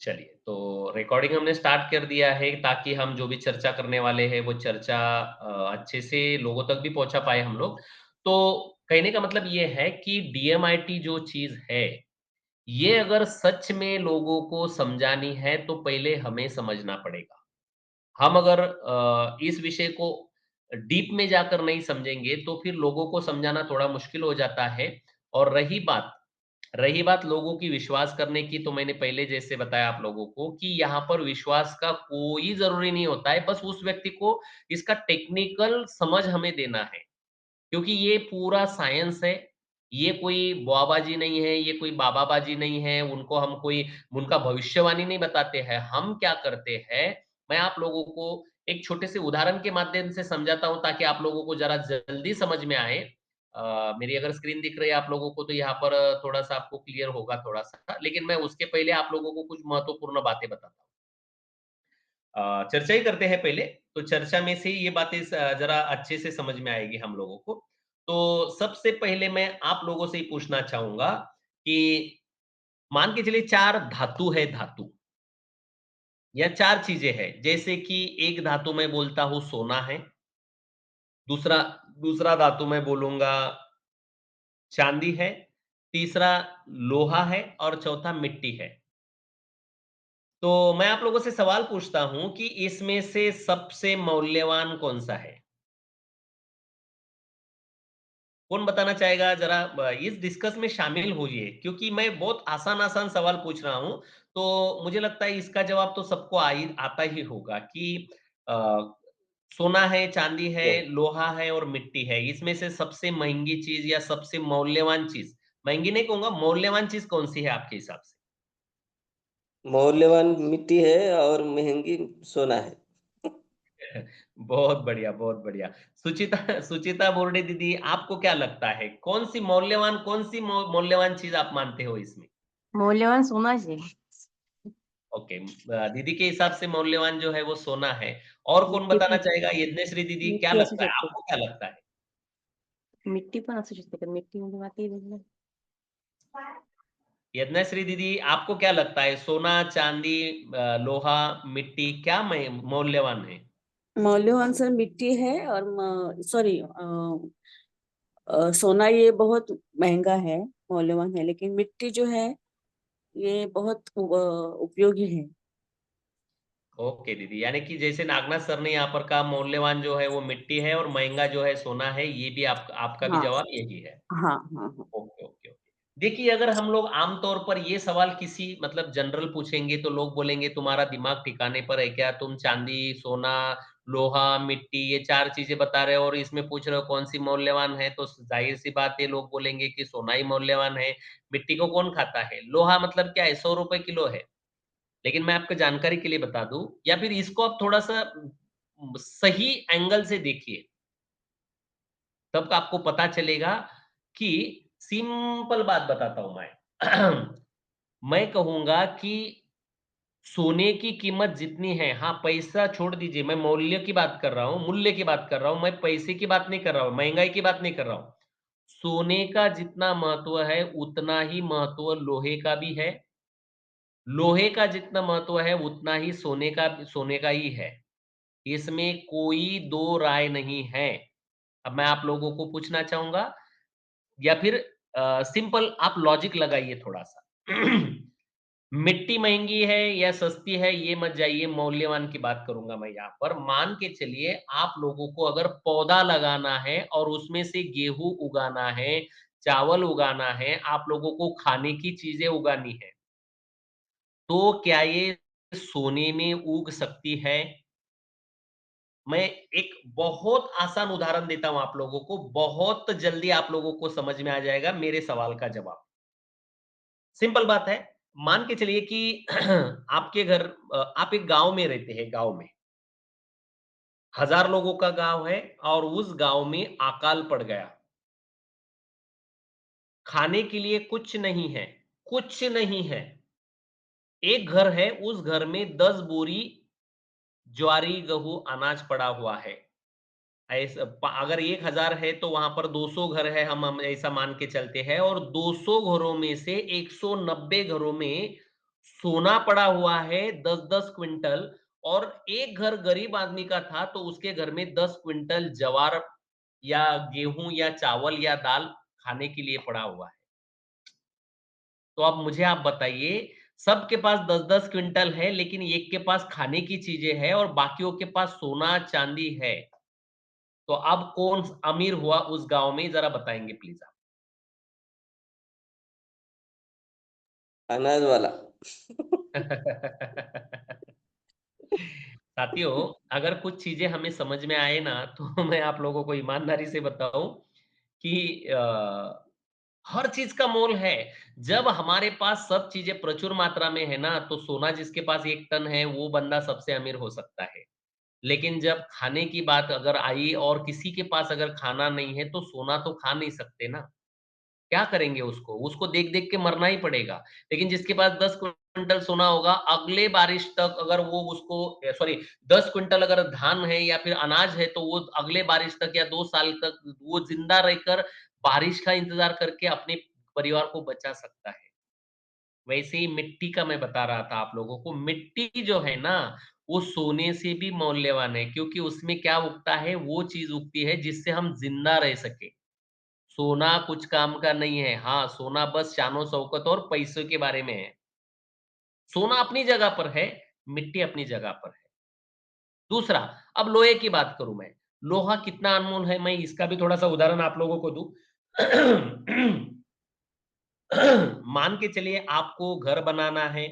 चलिए, तो रिकॉर्डिंग हमने स्टार्ट कर दिया है ताकि हम जो भी चर्चा करने वाले हैं वो चर्चा अच्छे से लोगों तक भी पहुँचा पाएँ हम लोग। तो कहने का मतलब ये है कि डीएमआईटी जो चीज़ है, ये अगर सच में लोगों को समझानी है तो पहले हमें समझना पड़ेगा। हम अगर इस विषय को डीप में जाकर नहीं समझेंगे तो फिर लोगों को समझाना थोड़ा मुश्किल हो जाता है। और रही बात लोगों की विश्वास करने की, तो मैंने पहले जैसे बताया आप लोगों को कि यहाँ पर विश्वास का कोई ज़रूरी नहीं होता है, बस उस व्यक्ति को इसका टेक्निकल समझ हमें देना है। क्योंकि ये पूरा साइंस है, ये कोई बुआबाजी नहीं है, ये कोई बाबाबाजी नहीं है, उनको हम कोई उनका भविष्यवाणी नहीं बताते हैं। हम क्या करते हैं, मैं आप लोगों को एक छोटे से उदाहरण के माध्यम से समझाता हूँ ताकि आप लोगों को ज़रा जल्दी समझ में आए। मेरी अगर स्क्रीन दिख रही है आप लोगों को तो यहाँ पर थोड़ा-सा आपको क्लियर होगा थोड़ा-सा, लेकिन मैं उसके पहले आप लोगों को कुछ महत्वपूर्ण बातें बताता हूँ। चर्चा ही करते हैं पहले, तो चर्चा में से ही ये बातें ज़रा अच्छे से समझ में आएगी हम लोगों को। तो सबसे पहले मैं आप लोगों से ही पूछना चाहूँगा कि मान के चलिए 4 धातु है धातु, या 4 चीज़ें हैं, जैसे कि एक धातु मैं बोलता हूँ सोना है, दूसरा दूसरा धातु मैं बोलूँगा चाँदी है, तीसरा लोहा है और चौथा मिट्टी है। तो मैं आप लोगों से सवाल पूछता हूँ कि इसमें से सबसे मूल्यवान कौन-सा है? कौन बताना चाहेगा ज़रा इस डिस्कस में शामिल होइए क्योंकि मैं बहुत आसान-आसान सवाल पूछ रहा हूँ, तो मुझे लगता है इसका जवाब तो सबको आता ही होगा कि अ, सोना है, चाँदी है, तो लोहा है और मिट्टी है। इसमें से सबसे महँगी चीज़ या सबसे मौल्यवान चीज़, महँगी नहीं कहूँगा, मौल्यवान चीज़ कौन-सी है आपके हिसाब से? मौल्यवान मिट्टी है और महँगी सोना है। बहुत बढ़िया, बहुत बढ़िया। सुचिता सुचिता बोर्डे दीदी, आपको क्या लगता है, कौन-सी मौल्यवान चीज़ आप मानते हो इसमें? मौल्यवान सोना जी। ओके, दीदी के हिसाब से मौल्यवान जो है वो सोना है। और कौन मिट्टी बताना पण चाहेगा? यज्ञश्री दीदी क्या मिट्टी असू लगता है? शकते. आपको क्या लगता है? मिट्टी पण असू शकते कारण मिट्टीमध्ये माती आहे. यज्ञश्री दीदी आपको क्या लगता है? सोना, चांदी, लोहा, मिट्टी क्या मौल्यवान है? मौल्यवान सर मिट्टी है और सॉरी सोना ये बहुत महंगा है, मौल्यवान है, लेकिन मिट्टी जो है ये बहुत उपयोगी है। ओके दीदी, यानी कि जैसे नागनाथ सर ने यहाँ पर कहा मौल्यवान जो है वो मिट्टी है और महँगा जो है सोना है, ये भी आपका भी हाँ जवाब यही है। हाँ हाँ हाँ। Okay, okay, okay. देखिए, अगर हम लोग आम तौर पर ये सवाल किसी मतलब जनरल पूछेंगे, तो लोग बोलेंगे, "तुम्हारा दिमाग ठिकाने पर है क्या? तुम चाँदी, सोना, लोहा, मिट्टी ये 4 चीज़ें बता रहे हो और इसमें पूछ रहे हो कौन-सी मौल्यवान है?" तो ज़ाहिर-सी बात है, लोग बोलेंगे कि सोना ही मौल्यवान है, मिट्टी को कौन खाता है? लोहा मतलब क्या है? ₹100 किलो है। लेकिन मैं आपको जानकारी के लिए बता दूँ या फिर इसको आप थोड़ा-सा सही एंगल से देखिए। तब आपको पता चलेगा कि सिंपल बात बताता हूँ मैं। मैं कहूँगा कि सोने की कीमत जितनी है, हाँ, पैसा छोड़ दीजिए, मैं मौल्य की बात कर रहा हूँ, मूल्य की बात कर रहा हूँ, मैं पैसे की बात नहीं कर रहा हूँ, महँगाई की बात नहीं कर रहा हूँ। सोने का जितना महत्व है, उतना ही महत्व लोहे का भी है। लोहे का जितना महत्व है, उतना ही सोने का ही है। इसमें कोई दो राय नहीं है। अब मैं आप लोगों को पूछना चाहूँगा या फिर सिंपल आप लॉजिक लगाइए थोड़ा-सा। मिट्टी महँगी है या सस्ती है, ये मत जाइए, मौल्यवान की बात करूँगा मैं यहाँ पर। मान के चलिए आप लोगों को अगर पौधा लगाना है और उसमें से गेहूँ उगाना है, चावल उगाना है, आप लोगों को खाने की चीज़ें उगानी है, तो क्या ये सोने में उग सकती है? मैं एक बहुत आसान उदाहरण देता हूँ आप लोगों को, बहुत जल्दी आप लोगों को समझ में आ जाएगा मेरे सवाल का जवाब। सिंपल बात है, मान के चलिए कि आपके घर आप एक गाँव में रहते हैं, गाँव में। 1000 लोगों का गाँव है और उस गाँव में अकाल पड़ गया। खाने के लिए कुछ नहीं है, कुछ नहीं है। एक घर है, उस घर में 10 बोरी ज्वारी, गेहूँ, अनाज पड़ा हुआ है। अगर 1000 है तो वहां पर 200 घर है, हम ऐसा मान के चलते हैं और 200 घरों में से 190 घरों में सोना पड़ा हुआ है 10-10 क्विंटल, और एक घर गरीब आदमी का था तो उसके घर में 10 क्विंटल ज्वार या गेहूँ या चावल या दाल खाने के लिए पड़ा हुआ है। तो अब मुझे आप बताइए, सबके पास 10-10 क्विंटल है, लेकिन एक के पास खाने की चीज़ें हैं और बाकियों के पास सोना, चांदी है। तो अब कौन अमीर हुआ उस गाँव में, ज़रा बताएँगे प्लीज़ आप? अनाज वाला। साथियों, अगर कुछ चीज़ें हमें समझ में आए ना, तो मैं आप लोगों को ईमानदारी से बताऊँ कि हर चीज़ का मोल है। जब हमारे पास सब चीज़ें प्रचुर मात्रा में है ना, तो सोना जिसके पास 1 टन है, वो बंदा सबसे अमीर हो सकता है। लेकिन जब खाने की बात अगर आई और किसी के पास अगर खाना नहीं है, तो सोना तो खा नहीं सकते ना। क्या करेंगे उसको? उसको देख-देख के मरना ही पड़ेगा। लेकिन जिसके पास 10 क्विंटल सोना होगा, अगले बारिश तक अगर वो उसको सॉरी 10 क्विंटल अगर धान है या फिर अनाज है, तो वो अगले बारिश तक या 2 साल तक वो ज़िंदा रहकर बारिश का इंतज़ार करके अपने परिवार को बचा सकता है। वैसे ही मिट्टी का मैं बता रहा था आप लोगों को, मिट्टी जो है ना, वो सोने से भी मूल्यवान है, क्योंकि उसमें क्या उगता है, वो चीज़ उगती है जिससे हम ज़िंदा रह सकें। सोना कुछ काम का नहीं है। हाँ, सोना बस शान-ओ-शौकत और पैसों के बारे में है। सोना अपनी जगह पर है, मिट्टी अपनी जगह पर है। दूसरा, अब लोहे की बात करूँ मैं। लोहा कितना अनमोल है, मैं इसका भी थोड़ा-सा उदाहरण आप लोगों को दूँ। मान के चलिए आपको घर बनाना है,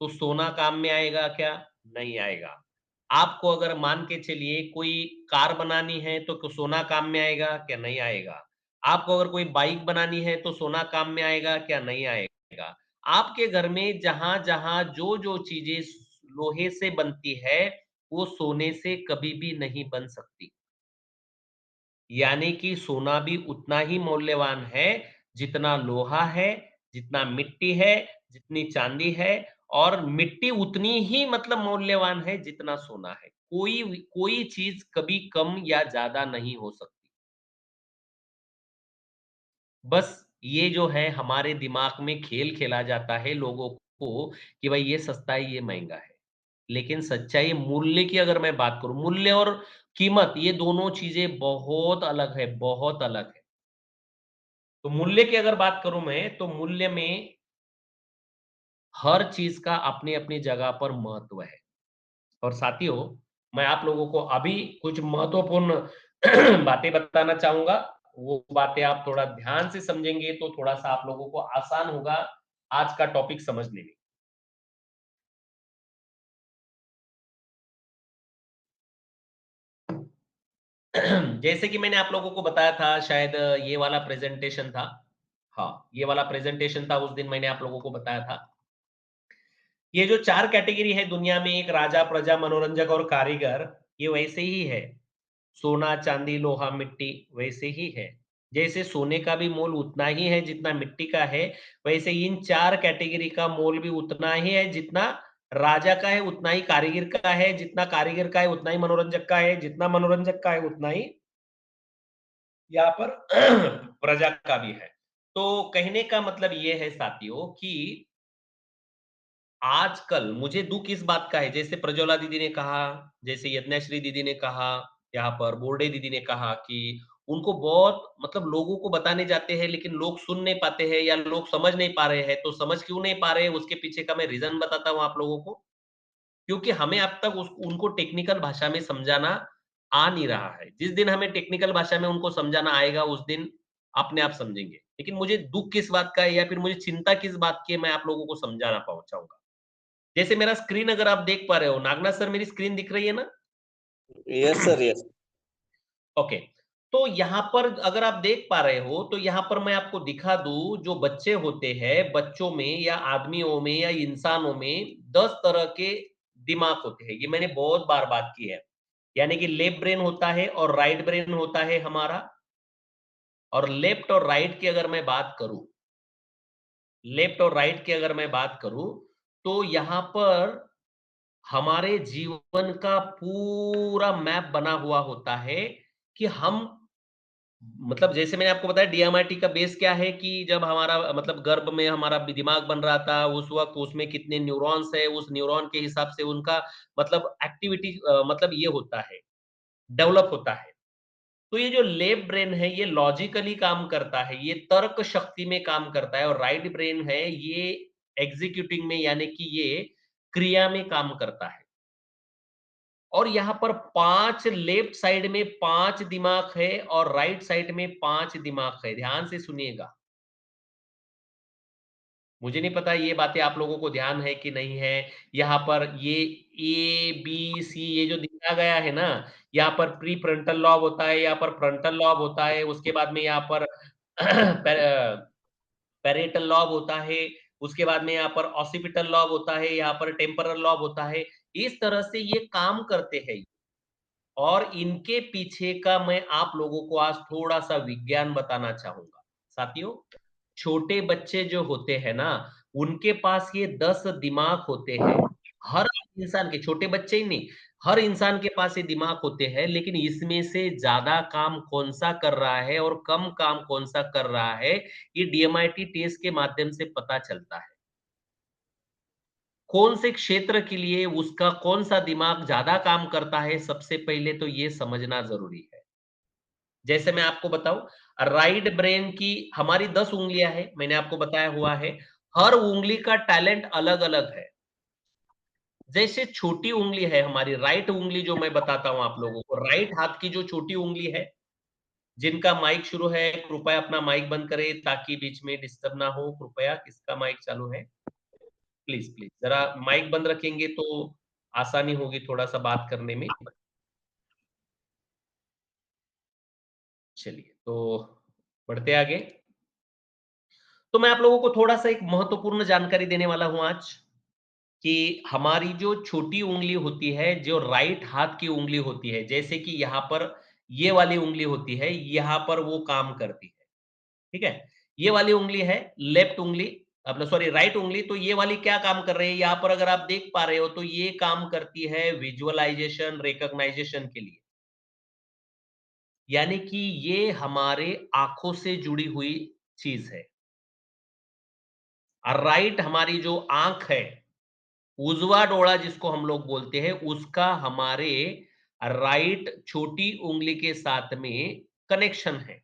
तो सोना काम में आएगा क्या? नहीं आएगा। आपको अगर मान के चलिए कोई कार बनानी है तो सोना काम में आएगा क्या? नहीं आएगा। आपको अगर कोई बाइक बनानी है तो सोना काम में आएगा क्या? नहीं आएगा। आपके घर में जहाँ-जहाँ जो-जो चीज़ें लोहे से बनती है, वो सोने से कभी भी नहीं बन सकती। यानी कि सोना भी उतना ही मूल्यवान है, जितना लोहा है, जितना मिट्टी है, जितनी चांदी है, और मिट्टी उतनी ही मतलब मूल्यवान है जितना सोना है। कोई चीज़ कभी कम या ज़्यादा नहीं हो सकती। बस ये जो है हमारे दिमाग में खेल खेला जाता है लोगों को कि भाई ये सस्ता है, ये महँगा है। लेकिन सच्चाई मूल्य की अगर मैं बात करूँ, मूल्य और कीमत ये दोनों चीज़ें बहुत अलग है, बहुत अलग है। तो मूल्य की अगर बात करूँ मैं, तो मूल्य में हर चीज़ का अपनी-अपनी जगह पर महत्व है। और साथियों, मैं आप लोगों को अभी कुछ महत्वपूर्ण बातें बताना चाहूँगा। वो बातें आप थोड़ा ध्यान से समझेंगे तो थोड़ा-सा आप लोगों को आसान होगा आज का टॉपिक समझने में। जैसे कि मैंने आप लोगों को बताया था, शायद ये वाला प्रेज़ेंटेशन था। हाँ, ये वाला प्रेज़ेंटेशन था, उस दिन मैंने आप लोगों को बताया था। ये जो 4 कैटेगरी है दुनिया में, एक राजा, प्रजा, मनोरंजक और कारीगर, ये वैसे ही है। सोना, चांदी, लोहा, मिट्टी वैसे ही है। जैसे सोने का भी मोल उतना ही है जितना मिट्टी का है, वैसे इन 4 कैटेगरी का मोल भी उतना ही है जितना राजा का है, उतना ही कारीगर का है, जितना कारीगर का है उतना ही मनोरंजक का है, जितना मनोरंजक का है उतना ही यहाँ पर प्रजा का भी है। तो कहने का मतलब ये है साथियों कि आजकल मुझे दुःख इस बात का है, जैसे प्रज्वला दीदी ने कहा, जैसे यज्ञश्री दीदी ने कहा, यहाँ पर बोर्डे दीदी ने कहा कि उनको बहुत मतलब लोगों को बताने जाते हैं, लेकिन लोग सुन नहीं पाते हैं या लोग समझ नहीं पा रहे हैं। तो समझ क्यों नहीं पा रहे हैं, उसके पीछे का मैं रीज़न बताता हूँ आप लोगों को। क्योंकि हमें अब तक उस उनको टेक्निकल भाषा में समझाना आ नहीं रहा है। जिस दिन हमें टेक्निकल भाषा में उनको समझाना आएगा, उस दिन अपने आप समझेंगे। लेकिन मुझे दुःख किस बात का है या फिर मुझे चिंता किस बात की है, मैं आप लोगों को समझाना चाहूँगा। जैसे मेरा स्क्रीन अगर आप देख पा रहे हो, नागनाथ सर मेरी स्क्रीन दिख रही है ना? Yes sir, yes. ओके। तो यहाँ पर अगर आप देख पा रहे हो, तो यहाँ पर मैं आपको दिखा दूँ, जो बच्चे होते हैं, बच्चों में या आदमियों में या इंसानों में 10 तरह के दिमाग होते हैं। ये मैंने बहुत बार बात की है। यानी कि लेफ्ट ब्रेन होता है और राइट ब्रेन होता है हमारा, और लेफ्ट और राइट की अगर मैं बात करूँ, लेफ्ट और राइट की अगर मैं बात करूँ, तो यहाँ पर हमारे जीवन का पूरा मैप बना हुआ होता है कि हम मतलब जैसे मैंने आपको बताया डीएमआईटी का बेस क्या है कि जब हमारा मतलब गर्भ में हमारा दिमाग बन रहा था, उस वक़्त उसमें कितने न्यूरॉन्स है, उस न्यूरॉन के हिसाब से उनका मतलब एक्टिविटी मतलब ये होता है, डेवलप होता है। तो ये जो लेफ्ट ब्रेन है, ये लॉजिकली काम करता है, ये तर्क शक्ति में काम करता है और राइट ब्रेन है, ये एग्ज़ीक्यूटिंग में यानी कि ये क्रिया में काम करता है। और यहाँ पर 5 लेफ्ट साइड में 5 दिमाग है और राइट साइड में 5 दिमाग है। ध्यान से सुनिएगा। मुझे नहीं पता ये बातें आप लोगों को ध्यान है कि नहीं है। यहाँ पर ये ए, बी, सी ये जो दिया गया है ना, यहाँ पर प्री फ्रंटल लॉब होता है, यहाँ पर फ्रंटल लॉब होता है, उसके बाद में यहाँ पर पैरेटल लॉब होता है, उसके बाद में यहाँ पर ऑसिपिटल लॉब होता है, यहाँ पर टेम्पोरल लॉब होता है। इस तरह से ये काम करते हैं। और इनके पीछे का मैं आप लोगों को आज थोड़ा-सा विज्ञान बताना चाहूँगा। साथियों, छोटे बच्चे जो होते हैं ना, उनके पास ये 10 दिमाग होते हैं। हर इंसान के छोटे बच्चे ही नहीं, हर इंसान के पास ये दिमाग होते हैं, लेकिन इसमें से ज़्यादा काम कौन-सा कर रहा है और कम काम कौन-सा कर रहा है, ये डीएमआईटी टेस्ट के माध्यम से पता चलता है। कौन से क्षेत्र के लिए उसका कौन-सा दिमाग ज़्यादा काम करता है, सबसे पहले तो ये समझना ज़रूरी है। जैसे मैं आपको बताऊँ, राइट ब्रेन की हमारी 10 उँगलियाँ हैं, मैंने आपको बताया हुआ है। हर उँगली का टैलेंट अलग-अलग है। जैसे छोटी उँगली है हमारी राइट उँगली जो मैं बताता हूँ आप लोगों को, राइट हाथ की जो छोटी उँगली है, जिनका माइक शुरू है, कृपया अपना माइक बंद करें ताकि बीच में डिस्टर्ब ना हो। कृपया किसका माइक चालू है? प्लीज़, प्लीज़ ज़रा माइक बंद रखेंगे तो आसानी होगी थोड़ा-सा बात करने में। चलिए, तो बढ़ते आगे। तो मैं आप लोगों को थोड़ा-सा एक महत्वपूर्ण जानकारी देने वाला हूँ आज, कि हमारी जो छोटी उँगली होती है, जो राइट हाथ की उँगली होती है, जैसे कि यहाँ पर ये वाली उँगली होती है, यहाँ पर वो काम करती है, ठीक है? ये वाली उँगली है लेफ्ट उँगली अपना सॉरी राइट उँगली, तो ये वाली क्या काम कर रही है? यहाँ पर अगर आप देख पा रहे हो, तो ये काम करती है विज़ुअलाइज़ेशन, रिकॉग्नाइज़ेशन के लिए। यानी कि ये हमारे आँखों से जुड़ी हुई चीज़ है। और राइट हमारी जो आँख है, उजवा डोळा जिसको हम लोग बोलते हैं, उसका हमारे राइट छोटी उँगली के साथ में कनेक्शन है।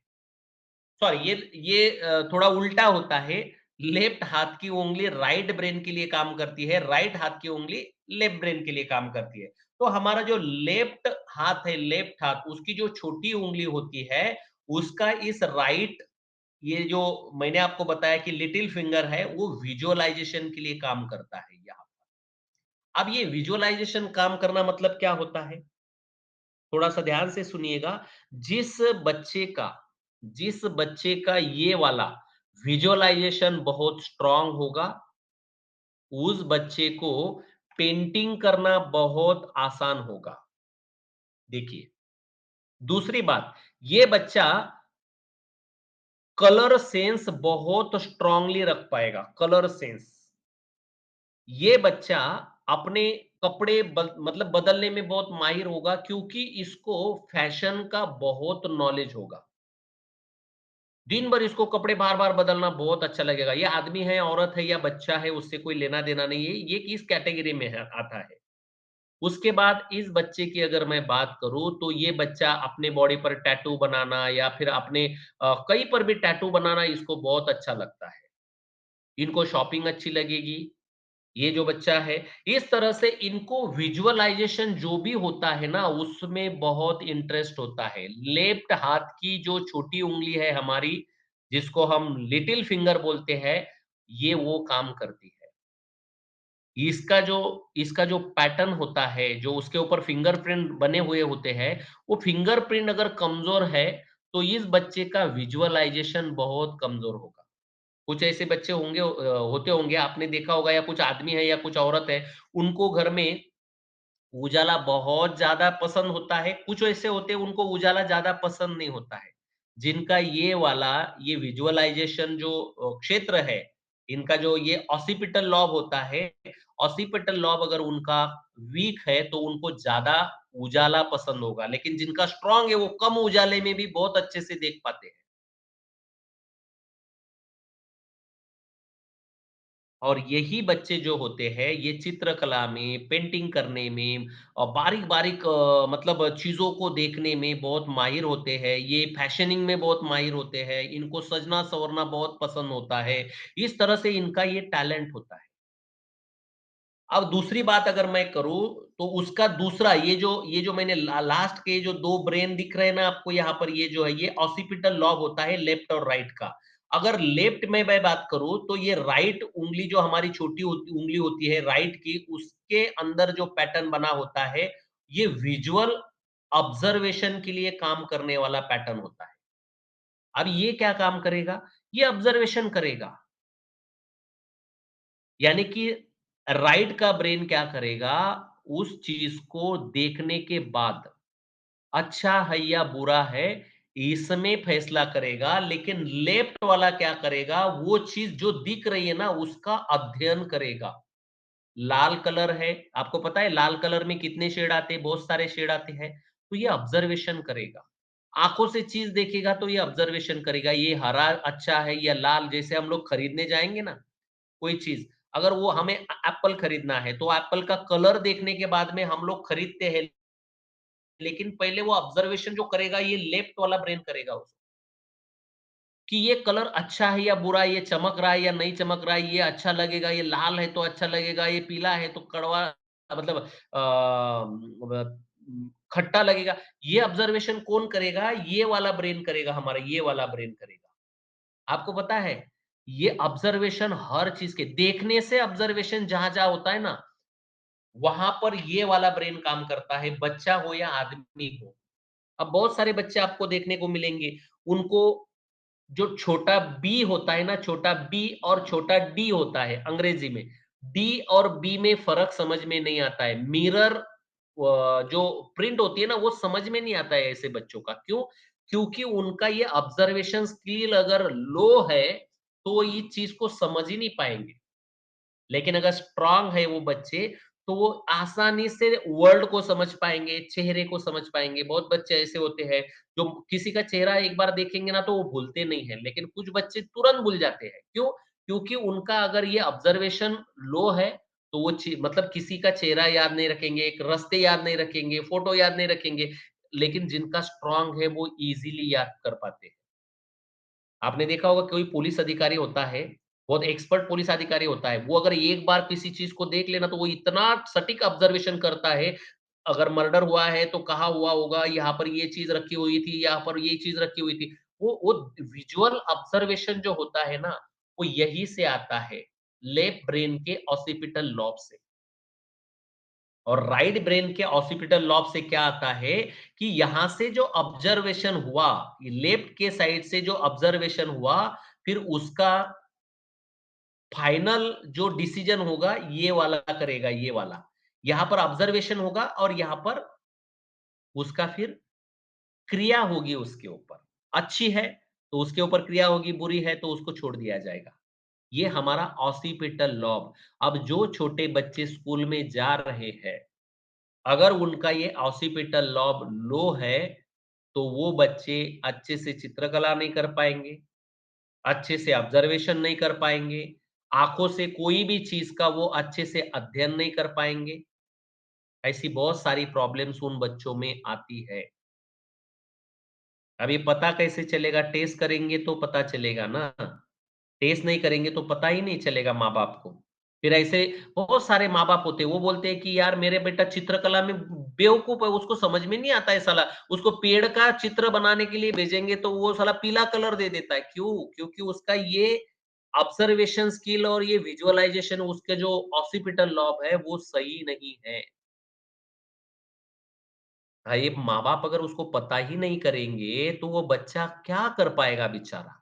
सॉरी ये थोड़ा उल्टा होता है। लेफ्ट हाथ की उँगली राइट ब्रेन के लिए काम करती है, राइट हाथ की उँगली लेफ्ट ब्रेन के लिए काम करती है। तो हमारा जो लेफ्ट हाथ है, लेफ्ट हाथ उसकी जो छोटी उँगली होती है, उसका इस राइट ये जो मैंने आपको बताया कि लिटिल फिंगर है, वो विज़ुअलाइज़ेशन के लिए काम करता है यहाँ। अब ये विजुअलाइजेशन काम करना मतलब क्या होता है? थोड़ा-सा ध्यान से सुनिएगा। जिस बच्चे का जिस बच्चे का ये वाला विजुअलाइजेशन बहुत स्ट्रॉन्ग होगा, उस बच्चे को पेंटिंग करना बहुत आसान होगा। देखिए, दूसरी बात, ये बच्चा कलर सेंस बहुत स्ट्रांगली रख पाएगा, कलर सेंस। ये बच्चा अपने कपड़े मतलब बदलने में बहुत माहिर होगा क्योंकि इसको फैशन का बहुत नॉलेज होगा। दिन भर इसको कपड़े बार-बार बदलना बहुत अच्छा लगेगा। ये आदमी है, औरत है या बच्चा है उससे कोई लेना-देना नहीं है, ये किस कैटेगरी में है आता है। उसके बाद इस बच्चे की अगर मैं बात करूँ तो ये बच्चा अपने बॉडी पर टैटू बनाना या फिर अपने कहीं पर भी टैटू बनाना इसको बहुत अच्छा लगता है। इनको शॉपिंग अच्छी लगेगी, ये जो बच्चा है, इस तरह से इनको विजुअलाइज़ेशन जो भी होता है ना, उसमें बहुत इंटरेस्ट होता है। लेफ्ट हाथ की जो छोटी उँगली है हमारी, जिसको हम लिटिल फिंगर बोलते हैं, ये वो काम करती है। इसका जो पैटर्न होता है, जो उसके ऊपर फिंगरप्रिंट बने हुए होते हैं, वो फिंगरप्रिंट अगर कमज़ोर है, तो इस बच्चे का विजुअलाइज़ेशन बहुत कमज़ोर होगा। कुछ ऐसे बच्चे होते होंगे आपने देखा होगा या कुछ आदमी है या कुछ औरत है, उनको घर में उजाला बहुत ज़्यादा पसंद होता है, कुछ ऐसे होते हैं उनको उजाला ज़्यादा पसंद नहीं होता है। जिनका ये वाला ये विजुअलाइज़ेशन जो क्षेत्र है, इनका जो ये ऑसिपिटल लॉब होता है, ऑसिपिटल लॉब अगर उनका वीक है तो उनको ज्यादा उजाला पसंद होगा, लेकिन जिनका स्ट्रांग है वो कम उजाले में भी बहुत अच्छे से देख पाते हैं। और यही बच्चे जो होते हैं ये चित्रकला में, पेंटिंग करने में और बारीक-बारीक मतलब चीज़ों को देखने में बहुत माहिर होते हैं। ये फैशनिंग में बहुत माहिर होते हैं। इनको सजना-संवरना बहुत पसंद होता है। इस तरह से इनका ये टैलेंट होता है। अब दूसरी बात अगर मैं करूँ, तो उसका दूसरा ये जो मैंने लास्ट के जो 2 ब्रेन दिख रहे हैं ना आपको यहाँ पर, ये जो है ये ऑसिपिटल लॉब होता है लेफ्ट और राइट का। अगर लेफ्ट में मैं बात करूँ तो ये राइट उँगली जो हमारी छोटी उँगली होती है राइट की, उसके अंदर जो पैटर्न बना होता है, ये विजुअल ऑब्जर्वेशन के लिए काम करने वाला पैटर्न होता है। अब ये क्या काम करेगा? ये ऑब्जर्वेशन करेगा। यानी कि राइट का ब्रेन क्या करेगा, उस चीज को देखने के बाद अच्छा है या बुरा है, इसमें फैसला करेगा। लेकिन लेफ्ट वाला क्या करेगा, वो चीज जो दिख रही है ना उसका अध्ययन करेगा। लाल कलर है, आपको पता है लाल कलर में कितने शेड आते हैं, बहुत सारे शेड आते हैं, तो ये ऑब्जर्वेशन करेगा। आंखों से चीज देखेगा तो ये ऑब्जर्वेशन करेगा, ये हरा अच्छा है या लाल। जैसे हम लोग खरीदने जाएंगे ना कोई चीज, अगर वो हमें एप्पल खरीदना है तो एप्पल का कलर देखने के बाद में हम लोग खरीदते हैं, लेकिन पहले वो ऑब्जर्वेशन जो करेगा ये लेफ्ट वाला ब्रेन करेगा उसको, कि ये कलर अच्छा है या बुरा है, ये चमक रहा है या नहीं चमक रहा है, ये अच्छा लगेगा, ये लाल है तो अच्छा लगेगा, ये पीला है तो कड़वा मतलब खट्टा लगेगा। ये ऑब्जर्वेशन कौन करेगा? ये वाला ब्रेन करेगा हमारा, ये वाला ब्रेन करेगा। आपको पता है ये ऑब्जर्वेशन हर चीज के देखने से ऑब्जर्वेशन जहां जहां होता है ना, वहां पर ये वाला ब्रेन काम करता है, बच्चा हो या आदमी हो। अब बहुत सारे बच्चे आपको देखने को मिलेंगे, उनको जो छोटा बी होता है ना, छोटा बी और छोटा डी होता है अंग्रेजी में, डी और बी में फर्क समझ में नहीं आता है। मिरर जो प्रिंट होती है ना वो समझ में नहीं आता है ऐसे बच्चों का। क्यों? क्योंकि उनका ये ऑब्जर्वेशन स्किल अगर लो है तो ये चीज को समझ ही नहीं पाएंगे। लेकिन अगर स्ट्रांग है वो बच्चे, तो वो आसानी से वर्ल्ड को समझ पाएंगे, चेहरे को समझ पाएंगे। बहुत बच्चे ऐसे होते हैं जो किसी का चेहरा एक बार देखेंगे ना तो वो भूलते नहीं है, लेकिन कुछ बच्चे तुरंत भूल जाते हैं। क्यों? क्योंकि उनका अगर ये ऑब्जर्वेशन लो है, तो वो मतलब किसी का चेहरा याद नहीं रखेंगे, एक रास्ते याद नहीं रखेंगे, फोटो याद नहीं रखेंगे। लेकिन जिनका स्ट्रांग है वो इजीली याद कर पाते हैं। आपने देखा होगा कोई पुलिस अधिकारी होता है, बहुत एक्सपर्ट पुलिस अधिकारी होता है, वो अगर एक बार किसी चीज को देख लेना तो वो इतना सटीक ऑब्जर्वेशन करता है। अगर मर्डर हुआ है तो कहाँ हुआ होगा, यहाँ पर ये चीज रखी हुई थी, यहाँ पर ये चीज रखी हुई थी। वो विजुअल ऑब्जर्वेशन जो होता है ना, वो यही से आता है, लेफ्ट ब्रेन के ऑसिपिटल लॉब से। और राइट ब्रेन के ऑसिपिटल लॉब से क्या आता है कि यहां से जो ऑब्जर्वेशन हुआ, लेफ्ट के साइड से जो ऑब्जर्वेशन हुआ, फिर उसका फाइनल जो डिसीजन होगा ये वाला करेगा, ये वाला। यहां पर ऑब्जर्वेशन होगा और यहां पर उसका फिर क्रिया होगी उसके ऊपर। अच्छी है तो उसके ऊपर क्रिया होगी, बुरी है तो उसको छोड़ दिया जाएगा। ये हमारा ऑसिपिटल लॉब। अब जो छोटे बच्चे स्कूल में जा रहे हैं, अगर उनका ये ऑसिपिटल लॉब लो है, तो वो बच्चे अच्छे से चित्रकला नहीं कर पाएँगे, अच्छे से ऑब्जर्वेशन नहीं कर पाएँगे, आँखों से कोई भी चीज़ का वो अच्छे से अध्ययन नहीं कर पाएँगे। ऐसी बहुत सारी प्रॉब्लम्स उन बच्चों में आती है। अब ये पता कैसे चलेगा? टेस्ट करेंगे तो पता चलेगा ना। टेस्ट नहीं करेंगे तो पता ही नहीं चलेगा माँ-बाप को। फिर ऐसे बहुत सारे माँ-बाप होते हैं, वो बोलते हैं कि यार मेरे बेटा चित्रकला में बेवकूफ़ है, उसको समझ में नहीं आता है साला। उसको पेड़ का चित्र बनाने के लिए भेजेंगे तो वो साला पीला कलर दे देता है। क्यों? क्योंकि उसका ये ऑब्जर्वेशन स्किल और ये विजुअलाइज़ेशन, उसके जो ऑक्सीपिटल लॉब है वो सही नहीं है। हाँ, ये माँ-बाप अगर उसको पता ही नहीं करेंगे, तो वो बच्चा क्या कर पाएगा बेचारा?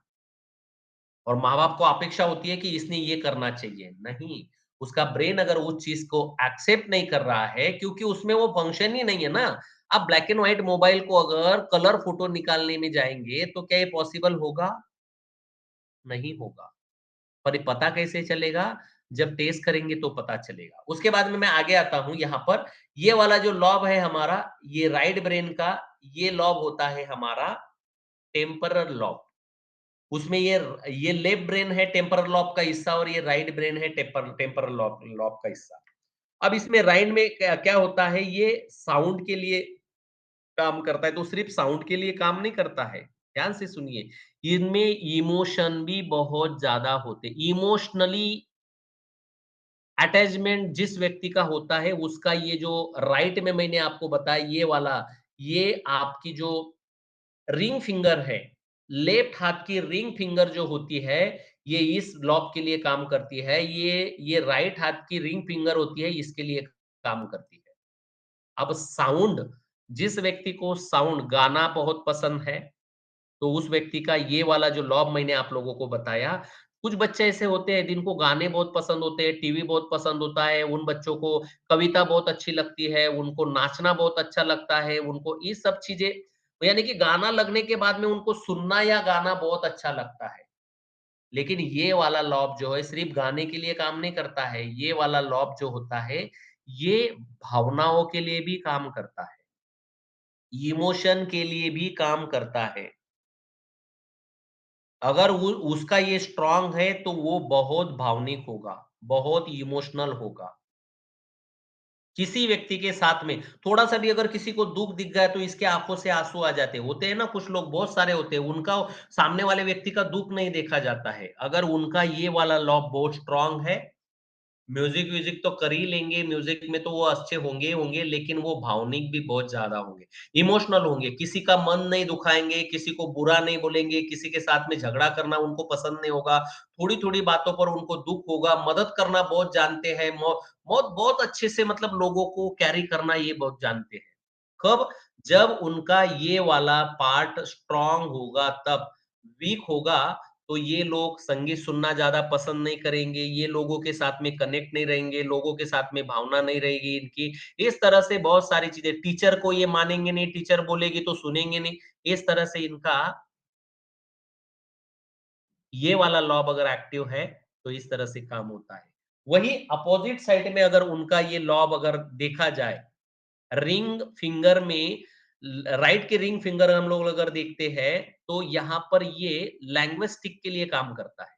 और माँ-बाप को अपेक्षा होती है कि इसने ये करना चाहिए। नहीं, उसका ब्रेन अगर उस चीज़ को एक्सेप्ट नहीं कर रहा है, क्योंकि उसमें वो फंक्शन ही नहीं है ना। आप ब्लैक एंड व्हाइट मोबाइल को अगर कलर फोटो निकालने में जाएँगे, तो क्या ये पॉसिबल होगा? नहीं होगा। पर ये पता कैसे चलेगा? जब टेस्ट करेंगे तो पता चलेगा। उसके बाद में मैं आगे आता हूँ यहाँ पर, ये वाला जो लॉब है हमारा, ये राइट ब्रेन का, ये लॉब होता है हमारा टेम्परल लॉब। उसमें ये लेफ्ट ब्रेन है टेम्परल लॉब का हिस्सा, और ये राइट ब्रेन है टेम्परल लॉब लॉब का हिस्सा। अब इसमें राइट में क्या क्या होता है, ये साउंड के लिए काम करता है, तो सिर्फ साउंड के लिए काम नहीं करता है। ध्यान से सुनिए, इनमें इमोशन भी बहुत ज़्यादा होते हैं। इमोशनली अटैचमेंट जिस व्यक्ति का होता है, उसका ये जो राइट में मैंने आपको बताया ये वाला, ये आपकी जो रिंग फिंगर है, लेफ्ट हाथ की रिंग फिंगर जो होती है, ये इस लॉब के लिए काम करती है। ये राइट हाथ की रिंग फिंगर होती है, इसके लिए काम करती है। अब साउंड, जिस व्यक्ति को साउंड गाना बहुत पसंद है, तो उस व्यक्ति का ये वाला जो लॉब मैंने आप लोगों को बताया। कुछ बच्चे ऐसे होते हैं जिनको गाने बहुत पसंद होते हैं, टीवी बहुत पसंद होता है, उन बच्चों को कविता बहुत अच्छी लगती है, उनको नाचना बहुत अच्छा लगता है, उनको ये सब चीज़ें, यानी कि गाना लगने के बाद में उनको सुनना या गाना बहुत अच्छा लगता है। लेकिन ये वाला लॉब जो है सिर्फ़ गाने के लिए काम नहीं करता है, ये वाला लॉब जो होता है, ये भावनाओं के लिए भी काम करता है, इमोशन के लिए भी काम करता है। अगर वो उसका ये स्ट्रॉन्ग है तो वो बहुत भावनिक होगा, बहुत इमोशनल होगा। किसी व्यक्ति के साथ में थोड़ा-सा भी अगर किसी को दुःख दिख गया तो इसके आँखों से आँसू आ जाते हैं। होते हैं ना कुछ लोग, बहुत सारे होते हैं, उनका सामने वाले व्यक्ति का दुःख नहीं देखा जाता है। अगर उनका ये वाला लॉब बहुत स्ट्रॉन्ग है, म्यूज़िक व्यूज़िक तो कर ही लेंगे, म्यूज़िक में तो वो अच्छे होंगे ही होंगे, लेकिन वो भावनिक भी बहुत ज़्यादा होंगे, इमोशनल होंगे, किसी का मन नहीं दुखाएँगे, किसी को बुरा नहीं बोलेंगे, किसी के साथ में झगड़ा करना उनको पसंद नहीं होगा, थोड़ी-थोड़ी बातों पर उनको दुःख होगा, मदद करना बहुत जानते हैं, बहुत बहुत अच्छे से मतलब लोगों को कैरी करना ये बहुत जानते हैं। कब? जब उनका ये वाला पार्ट स्ट्रॉन्ग होगा तब, वीक होगा तो ये लोग संगीत सुनना ज़्यादा पसंद नहीं करेंगे, ये लोगों के साथ में कनेक्ट नहीं रहेंगे, लोगों के साथ में भावना नहीं रहेगी इनकी। इस तरह से बहुत सारी चीज़ें, टीचर को ये मानेंगे नहीं, टीचर बोलेगी तो सुनेंगे नहीं। इस तरह से इनका ये वाला लॉब अगर एक्टिव है, तो इस तरह से काम होता है। वही अपोज़िट साइड में अगर उनका ये लॉब अगर देखा जाए, रिंग फिंगर में राइट के रिंग फिंगर हम लोग अगर देखते हैं, तो यहाँ पर ये लिंग्विस्टिक के लिए काम करता है।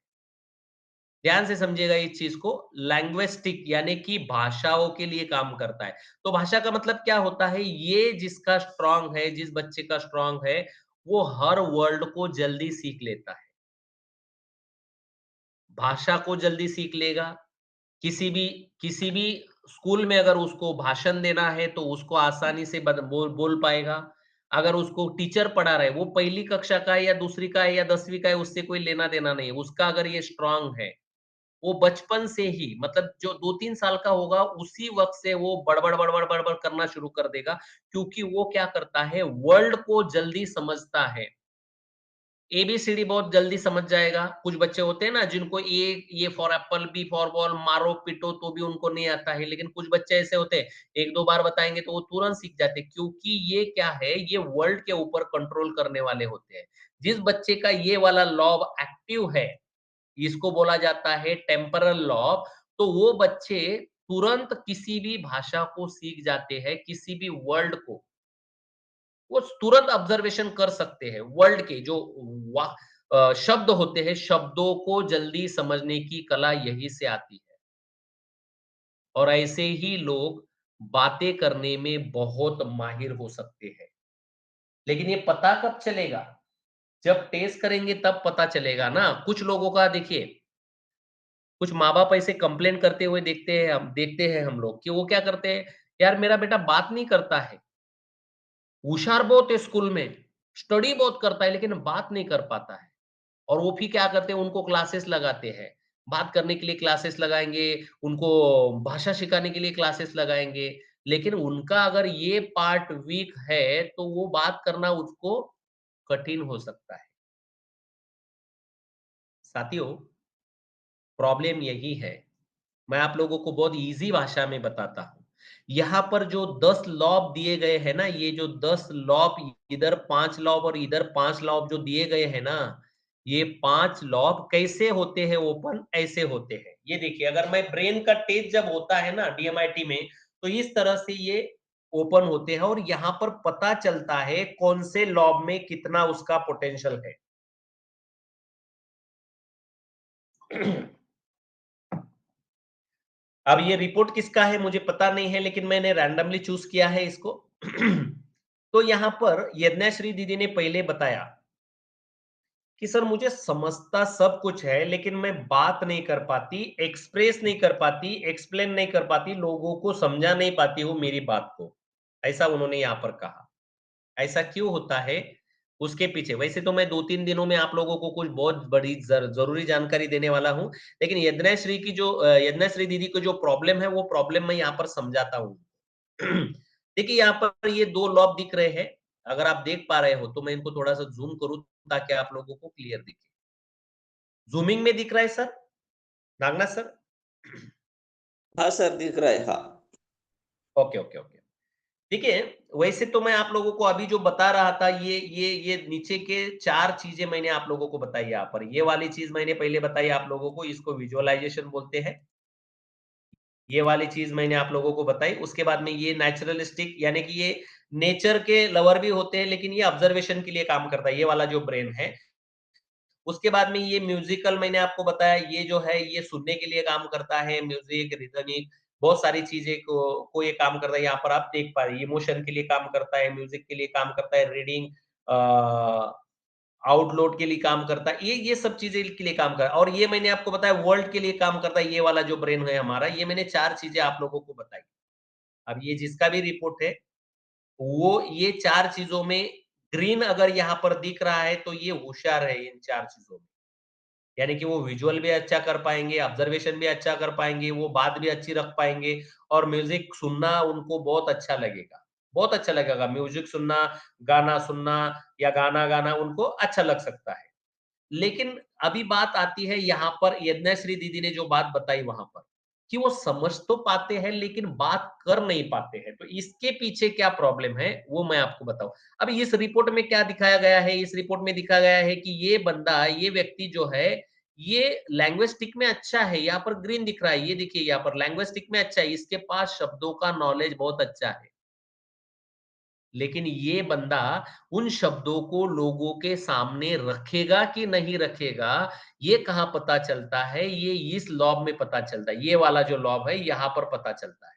ध्यान से समझिएगा इस चीज को, लैंग्विस्टिक यानी कि भाषाओं के लिए काम करता है। तो भाषा का मतलब क्या होता है, ये जिसका स्ट्रांग है, जिस बच्चे का स्ट्रांग है, वो हर वर्ड को जल्दी सीख लेता है, भाषा को जल्दी सीख लेगा। किसी भी किसी भी स्कूल में अगर उसको भाषण देना है तो उसको आसानी से बोल पाएगा। अगर उसको टीचर पढ़ा रहा है, वो पहली कक्षा का है या दूसरी का है या 10वीं का है, उससे कोई लेना देना नहीं है, उसका अगर ये स्ट्रांग है, वो बचपन से ही, मतलब जो 2-3 साल का होगा उसी वक़्त से वो बड़बड़, बड़बड़, बड़बड़ करना शुरू कर देगा, क्योंकि वो क्या करता है, वर्ल्ड को जल्दी समझता है। एबीसीडी बहुत जल्दी समझ जाएगा। कुछ बच्चे होते हैं ना जिनको A for apple, B for ball, मारो पीटो तो भी उनको नहीं आता है। लेकिन कुछ बच्चे ऐसे होते हैं, 1-2 बार बताएँगे तो वो तुरंत सीख जाते हैं, क्योंकि ये क्या है, ये वर्ल्ड के ऊपर कंट्रोल करने वाले होते हैं। जिस बच्चे का ये वाला लॉब एक्टिव है, इसको बोला जाता है टेम्परल लॉब, तो वो बच्चे तुरंत किसी भी भाषा को सीख जाते हैं, किसी भी वर्ड को वो तुरंत ऑब्जर्वेशन कर सकते हैं। वर्ल्ड के जो शब्द होते हैं, शब्दों को जल्दी समझने की कला यहीं से आती है। और ऐसे ही लोग बातें करने में बहुत माहिर हो सकते हैं। लेकिन ये पता कब चलेगा? जब टेस्ट करेंगे तब पता चलेगा ना। कुछ लोगों का देखिए, कुछ माँ-बाप ऐसे कंप्लेंट करते हुए देखते हैं हम लोग कि वो क्या करते हैं, यार मेरा बेटा बात नहीं करता है, होशियार बहुत है स्कूल में, स्टडी बहुत करता है लेकिन बात नहीं कर पाता है। और वो फिर क्या करते हैं, उनको क्लासेस लगाते हैं। बात करने के लिए क्लासेस लगाएँगे, उनको भाषा सिखाने के लिए क्लासेस लगाएँगे। लेकिन उनका अगर ये पार्ट वीक है, तो वो बात करना उसको कठिन हो सकता है। साथियों, प्रॉब्लम यही है। मैं आप लोगों को बहुत ईज़ी भाषा में बताता हूँ। यहाँ पर जो 10 लॉब दिए गए हैं ना, ये जो 10 लॉब, इधर 5 लॉब और इधर 5 लॉब जो दिए गए हैं ना, ये 5 लॉब कैसे होते हैं ओपन, ऐसे होते हैं। ये देखिए, अगर मैं ब्रेन का टेस्ट जब होता है ना डीएमआईटी में, तो इस तरह से ये ओपन होते हैं और यहाँ पर पता चलता है कौन से लॉब में कितना उसका पोटेंशियल है। अब ये रिपोर्ट किसका है मुझे पता नहीं है, लेकिन मैंने रैंडमली चूज किया है इसको। तो यहाँ पर यज्ञश्री दीदी ने पहले बताया कि सर मुझे समझता सब कुछ है, लेकिन मैं बात नहीं कर पाती, एक्सप्रेस नहीं कर पाती, एक्सप्लेन नहीं कर पाती, लोगों को समझा नहीं पाती हूँ मेरी बात को। ऐसा उन्होंने यहाँ पर कहा। ऐसा क्यों होता है? उसके पीछे वैसे तो मैं 2-3 दिनों में आप लोगों को कुछ बहुत बड़ी ज़रूरी जानकारी देने वाला हूँ, लेकिन यज्ञश्री दीदी को जो प्रॉब्लम है, वो प्रॉब्लम मैं यहाँ पर समझाता हूँ। देखिए, यहाँ पर ये 2 लॉब दिख रहे हैं। अगर आप देख पा रहे हो, तो मैं इनको थोड़ा-सा ज़ूम करूँ ताकि आप लोगों को क्लियर दिखे। ज़ूमिंग में दिख रहा है सर? नागनाथ सर? हाँ सर, दिख रहा है, हाँ। Okay, okay, okay. देखिए, वैसे तो मैं आप लोगों को अभी जो बता रहा था, ये नीचे के 4 चीज़ें मैंने आप लोगों को बताई यहाँ पर। ये वाली चीज़ मैंने पहले बताई आप लोगों को, इसको विज़ुअलाइज़ेशन बोलते हैं। ये वाली चीज़ मैंने आप लोगों को बताई। उसके बाद में ये नेचुरलिस्टिक, यानी कि ये नेचर के लवर भी होते हैं, लेकिन ये ऑब्जर्वेशन के लिए काम करता है, ये वाला जो ब्रेन है। उसके बाद में ये म्यूजिकल मैंने आपको बताया, ये जो है ये सुनने के लिए काम करता है, म्यूजिक, रिदमिक, बहुत सारी चीजें को ये काम करता है। यहाँ पर आप देख पा रहे हैं, इमोशन के लिए काम करता है, म्यूजिक के लिए काम करता है, रीडिंग, आउटलोड के लिए काम करता है, ये सब चीजें के लिए काम कर, और ये मैंने आपको बताया वर्ल्ड के लिए काम करता है, ये वाला जो ब्रेन है हमारा, ये मैंने 4 चीजें आप लोगों को बताई। अब ये जिसका भी रिपोर्ट है, वो ये 4 चीजों में ग्रीन अगर यहाँ पर दिख रहा है, तो ये होशियार है इन 4 चीजों में। यानी कि वो विजुअल भी अच्छा कर पाएँगे, ऑब्जर्वेशन भी अच्छा कर पाएँगे, वो बात भी अच्छी रख पाएँगे और म्यूज़िक सुनना उनको बहुत अच्छा लगेगा। बहुत अच्छा लगेगा म्यूज़िक सुनना, गाना सुनना या गाना गाना उनको अच्छा लग सकता है। लेकिन अभी बात आती है यहाँ पर यज्ञश्री दीदी ने जो बात बताई वहाँ पर, कि वो समझ तो पाते हैं लेकिन बात कर नहीं पाते हैं। तो इसके पीछे क्या प्रॉब्लम है, वो मैं आपको बताऊँ। अब इस रिपोर्ट में क्या दिखाया गया है? इस रिपोर्ट में दिखाया गया है कि ये बंदा, ये व्यक्ति जो है, ये लैंग्विस्टिक में अच्छा है। यहाँ पर ग्रीन दिख रहा है, ये देखिए यहाँ पर लैंग्विस्टिक में अच्छा है, इसके पास शब्दों का नॉलेज बहुत अच्छा है। लेकिन ये बंदा उन शब्दों को लोगों के सामने रखेगा कि नहीं रखेगा, ये कहाँ पता चलता है? ये इस लॉब में पता चलता है। ये वाला जो लॉब है, यहाँ पर पता चलता है।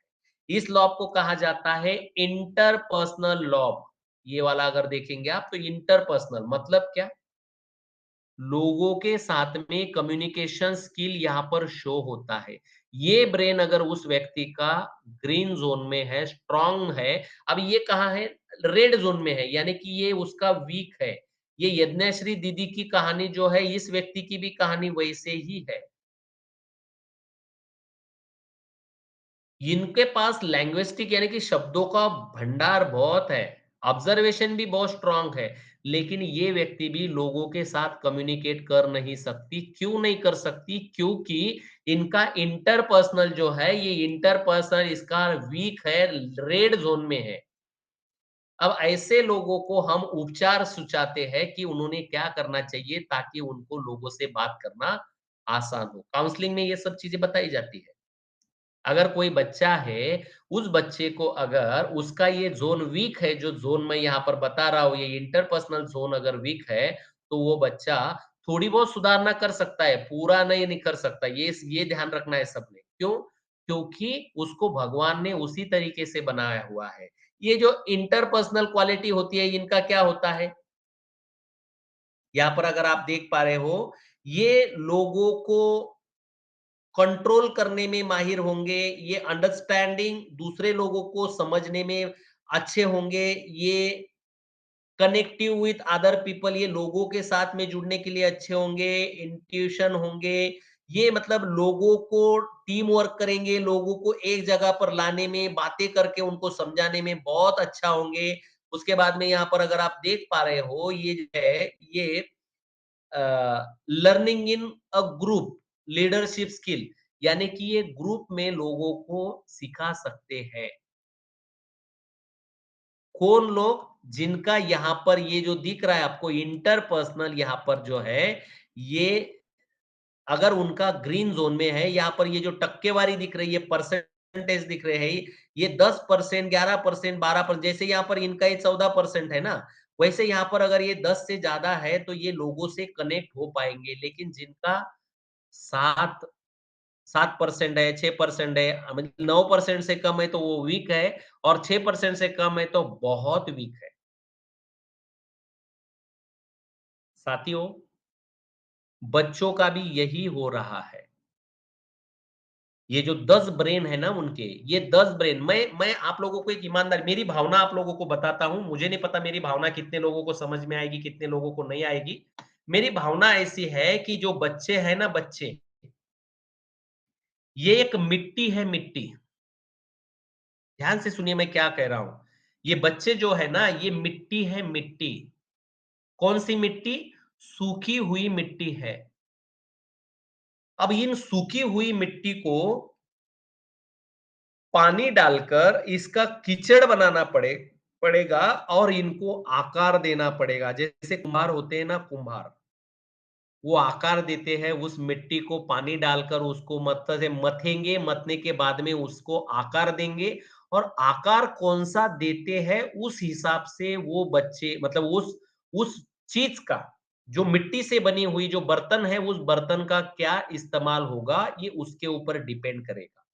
इस लॉब को कहा जाता है इंटरपर्सनल लॉब। ये वाला अगर देखेंगे आप, तो इंटरपर्सनल मतलब क्या? लोगों के साथ में कम्युनिकेशन स्किल यहाँ पर शो होता है। ये ब्रेन अगर उस व्यक्ति का ग्रीन ज़ोन में है, स्ट्रॉन्ग है, अब ये कहाँ है? रेड ज़ोन में है, यानी कि ये उसका वीक है। ये यज्ञश्री दीदी की कहानी जो है, इस व्यक्ति की भी कहानी वैसे ही है। इनके पास लिंग्विस्टिक यानी कि शब्दों का भंडार बहुत है, ऑब्जर्वेशन भी बहुत स्ट्रांग है, लेकिन ये व्यक्ति भी लोगों के साथ कम्युनिकेट कर नहीं सकती। क्यों नहीं कर सकती? क्योंकि इनका इंटरपर्सनल जो है, ये इंटरपर्सनल इसका वीक है, रेड जोन में है। अब ऐसे लोगों को हम उपचार सुझाते हैं कि उन्होंने क्या करना चाहिए ताकि उनको लोगों से बात करना आसान हो। काउंसलिंग में ये सब चीजें बताई जाती है। अगर कोई बच्चा है, उस बच्चे को अगर उसका ये ज़ोन वीक है, जो ज़ोन मैं यहाँ पर बता रहा हूँ, ये इंटरपर्सनल ज़ोन अगर वीक है, तो वो बच्चा थोड़ी बहुत सुधारना कर सकता है, पूरा नहीं कर सकता। ये ध्यान रखना है सबने। क्यों? क्योंकि उसको भगवान ने उसी तरीके से बनाया हुआ है। ये जो इंटरपर्सनल क्वालिटी होती है, इनका क्या होता है? यहाँ पर अगर आप देख पा रहे हो, ये लोगों को कंट्रोल करने में माहिर होंगे, ये अंडरस्टैंडिंग दूसरे लोगों को समझने में अच्छे होंगे, ये कनेक्टिव विथ अदर पीपल, ये लोगों के साथ में जुड़ने के लिए अच्छे होंगे, इंट्यूशन होंगे, ये मतलब लोगों को टीम वर्क करेंगे, लोगों को एक जगह पर लाने में, बातें करके उनको समझाने में बहुत अच्छा होंगे। उसके बाद में यहाँ पर अगर आप देख पा रहे हो, ये जो है, ये learning in a group leadership skill, यानी कि ये ग्रुप में लोगों को सिखा सकते हैं। कौन लोग जिनका यहाँ पर ये जो दिख रहा है आपको इंटरपर्सनल यहाँ पर जो है, ये अगर उनका ग्रीन जोन में है, यहाँ पर ये जो टक्केवारी दिख रही है, परसेंटेज दिख रहे हैं, ये 10%, 11%, 12%, जैसे यहाँ पर इनका ये 14% है ना, वैसे यहाँ पर अगर ये 10 से ज्यादा है तो ये लोगों से कनेक्ट हो पाएंगे। लेकिन जिनका 7% है, 6% है, 9% से कम है तो वो वीक है, और 6% से कम है तो बहुत वीक है। साथियों, बच्चों का भी यही हो रहा है। ये जो 10 ब्रेन है ना उनके, ये 10 ब्रेन, मैं आप लोगों को एक ईमानदार मेरी भावना आप लोगों को बताता हूं। मुझे नहीं पता मेरी भावना कितने लोगों को समझ में आएगी, कितने लोगों को नहीं आएगी। मेरी भावना ऐसी है कि जो बच्चे हैं ना, बच्चे, ये एक मिट्टी है, मिट्टी। ध्यान से सुनिए मैं क्या कह रहा हूं। ये बच्चे जो है ना, ये मिट्टी है, मिट्टी। कौन सी मिट्टी? सूखी हुई मिट्टी है। अब इन सूखी हुई मिट्टी को पानी डालकर इसका कीचड़ बनाना पड़ेगा, और इनको आकार देना पड़ेगा। जैसे कुम्हार होते हैं ना, कुम्हार, वो आकार देते हैं, उस मिट्टी को पानी डालकर उसको मतलब से मथेंगे, मथने के बाद में उसको आकार देंगे, और आकार कौन सा देते हैं उस हिसाब से वो बच्चे, मतलब उस चीज का, जो मिट्टी से बनी हुई जो बर्तन है, उस बर्तन का क्या इस्तेमाल होगा, ये उसके ऊपर डिपेंड करेगा।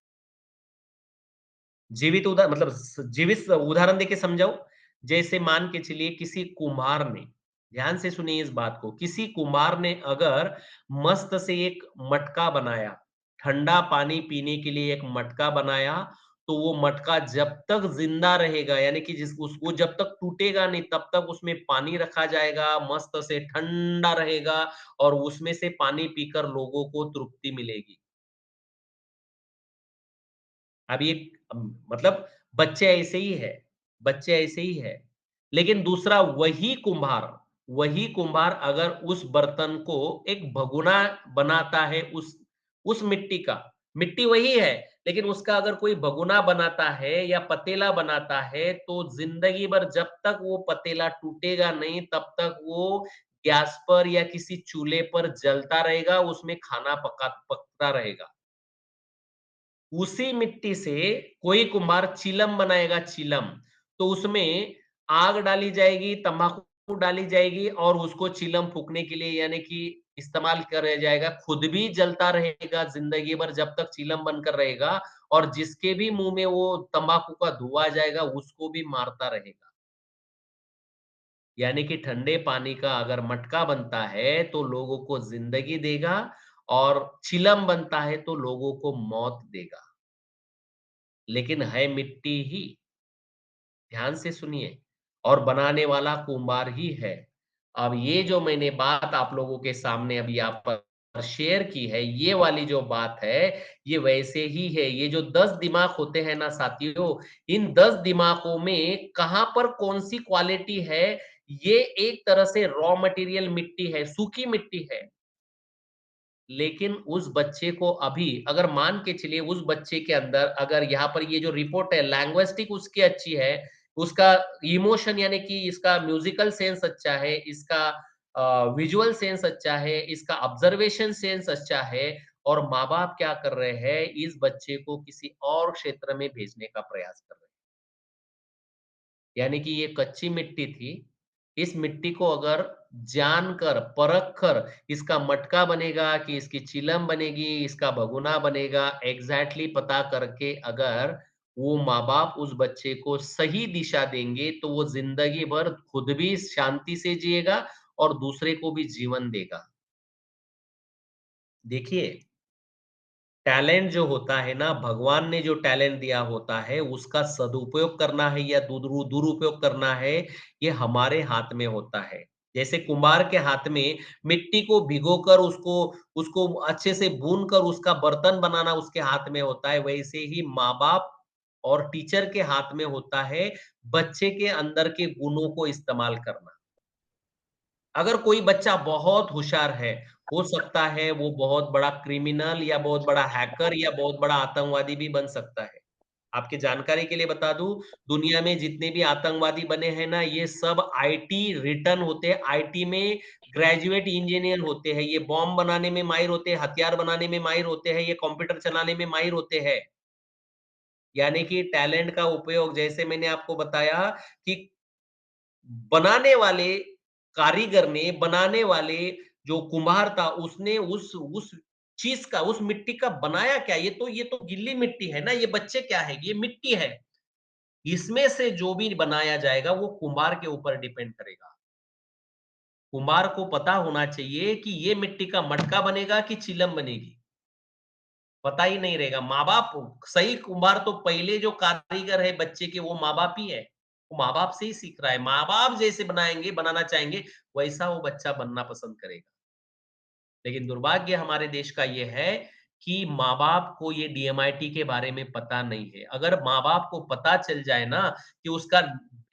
जीवित उदाहरण देके समझाऊं। जैसे मान के चलिए किसी कुम्हार ने, ध्यान से सुनिए इस बात को, किसी कुम्हार ने अगर मस्त से एक मटका बनाया, ठंडा पानी पीने के लिए एक मटका बनाया, तो वो मटका जब तक जिंदा रहेगा, यानी कि जिस उसको जब तक टूटेगा नहीं, तब तक उसमें पानी रखा जाएगा, मस्त से ठंडा रहेगा, और उसमें से पानी पीकर लोगों को तृप्ति मिलेगी। अब ये मतलब बच्चे ऐसे ही है, बच्चे ऐसे ही है। लेकिन दूसरा वही कुम्हार अगर उस बर्तन को एक भगोना बनाता है, उस मिट्टी का, मिट्टी वही है, लेकिन उसका अगर कोई भगोना बनाता है या पतीला बनाता है, तो जिंदगी भर जब तक वो पतीला टूटेगा नहीं, तब तक वो गैस पर या किसी चूल्हे पर जलता रहेगा, उसमें खाना पकता रहेगा। उसी मिट्टी से कोई कुम्हार चिलम बनाएगा, चिलम, तो उसमें आग डाली जाएगी, तंबाकू डाली जाएगी, और उसको चिलम फूकने के लिए यानी कि इस्तेमाल किया जाएगा। खुद भी जलता रहेगा जिंदगी भर जब तक चिलम बनकर रहेगा, और जिसके भी मुंह में वो तंबाकू का धुआं जाएगा उसको भी मारता रहेगा। यानी कि ठंडे पानी का अगर मटका बनता है तो लोगों को जिंदगी देगा, और चिलम बनता है तो लोगों को मौत देगा। लेकिन है मिट्टी ही, ध्यान से सुनिए, और बनाने वाला कुम्हार ही है। अब ये जो मैंने बात आप लोगों के सामने अभी आप पर शेयर की है, ये वाली जो बात है, ये वैसे ही है। ये जो 10 दिमाग होते हैं ना साथियों, इन 10 दिमागों में कहाँ पर कौन सी क्वालिटी है, ये एक तरह से रॉ मटेरियल मिट्टी है, सूखी मिट्टी है। लेकिन उस बच्चे को अभी अगर मान के चलिए, उस बच्चे के अंदर अगर यहाँ पर ये जो रिपोर्ट है लैंग्विस्टिक उसकी अच्छी है, उसका इमोशन यानी कि इसका म्यूजिकल सेंस अच्छा है, इसका विजुअल सेंस अच्छा है, इसका ऑब्जर्वेशन सेंस अच्छा है, और माँ बाप क्या कर रहे हैं, इस बच्चे को किसी और क्षेत्र में भेजने का प्रयास कर रहे हैं। यानी कि ये कच्ची मिट्टी थी, इस मिट्टी को अगर जानकर, परख कर इसका मटका बनेगा कि इसकी चिलम बनेगी, इसका भगोना बनेगा, एग्ज़ैक्टली पता करके अगर वो माँ-बाप उस बच्चे को सही दिशा देंगे, तो वो ज़िंदगी भर खुद भी शांति से जिएगा और दूसरे को भी जीवन देगा। देखिए, टैलेंट जो होता है ना, भगवान ने जो टैलेंट दिया होता है, उसका सदुपयोग करना है या दुरुपयोग करना है, ये हमारे हाथ में होता है। जैसे कुम्हार के हाथ में मिट्टी को भिगोकर उसको उसको अच्छे से भून कर उसका बर्तन बनाना उसके हाथ में होता है, वैसे ही माँ-बाप और टीचर के हाथ में होता है, बच्चे के अंदर के गुणों को इस्तेमाल करना। अगर कोई बच्चा बहुत होशियार है, हो सकता है वो बहुत बड़ा क्रिमिनल या बहुत बड़ा हैकर या बहुत बड़ा आतंकवादी भी बन सकता है। आपकी जानकारी के लिए बता दूं, दुनिया में जितने भी आतंकवादी बने हैं ना, ये सब आईटी रिटर्न होते हैं, आईटी में ग्रेजुएट इंजीनियर होते हैं, ये बॉम्ब बनाने में माहिर होते हैं, हथियार बनाने में माहिर होते हैं, ये कंप्यूटर चलाने में माहिर होते हैं। यानी कि टैलेंट का उपयोग, जैसे मैंने आपको बताया कि बनाने वाले कारीगर ने, बनाने वाले जो कुम्हार था, उसने उस चीज का, उस मिट्टी का बनाया क्या? ये तो गीली मिट्टी है ना, ये बच्चे क्या है? ये मिट्टी है। इसमें से जो भी बनाया जाएगा वो कुम्हार के ऊपर डिपेंड करेगा। कुम्हार को पता होना चाहिए कि ये मिट्टी का मटका बनेगा कि चिलम बनेगी। पता ही नहीं रहेगा। माँ-बाप, सही कुम्हार तो पहले जो कारीगर है बच्चे के, वो माँ-बाप ही है। वो माँ-बाप से ही सीख रहा है। माँ-बाप जैसे बनाएँगे, बनाना चाहेंगे, वैसा वो बच्चा बनना पसंद करेगा। लेकिन दुर्भाग्य हमारे देश का ये है कि माँ-बाप को ये डीएमआईटी के बारे में पता नहीं है। अगर माँ-बाप को पता चल जाए ना कि उसका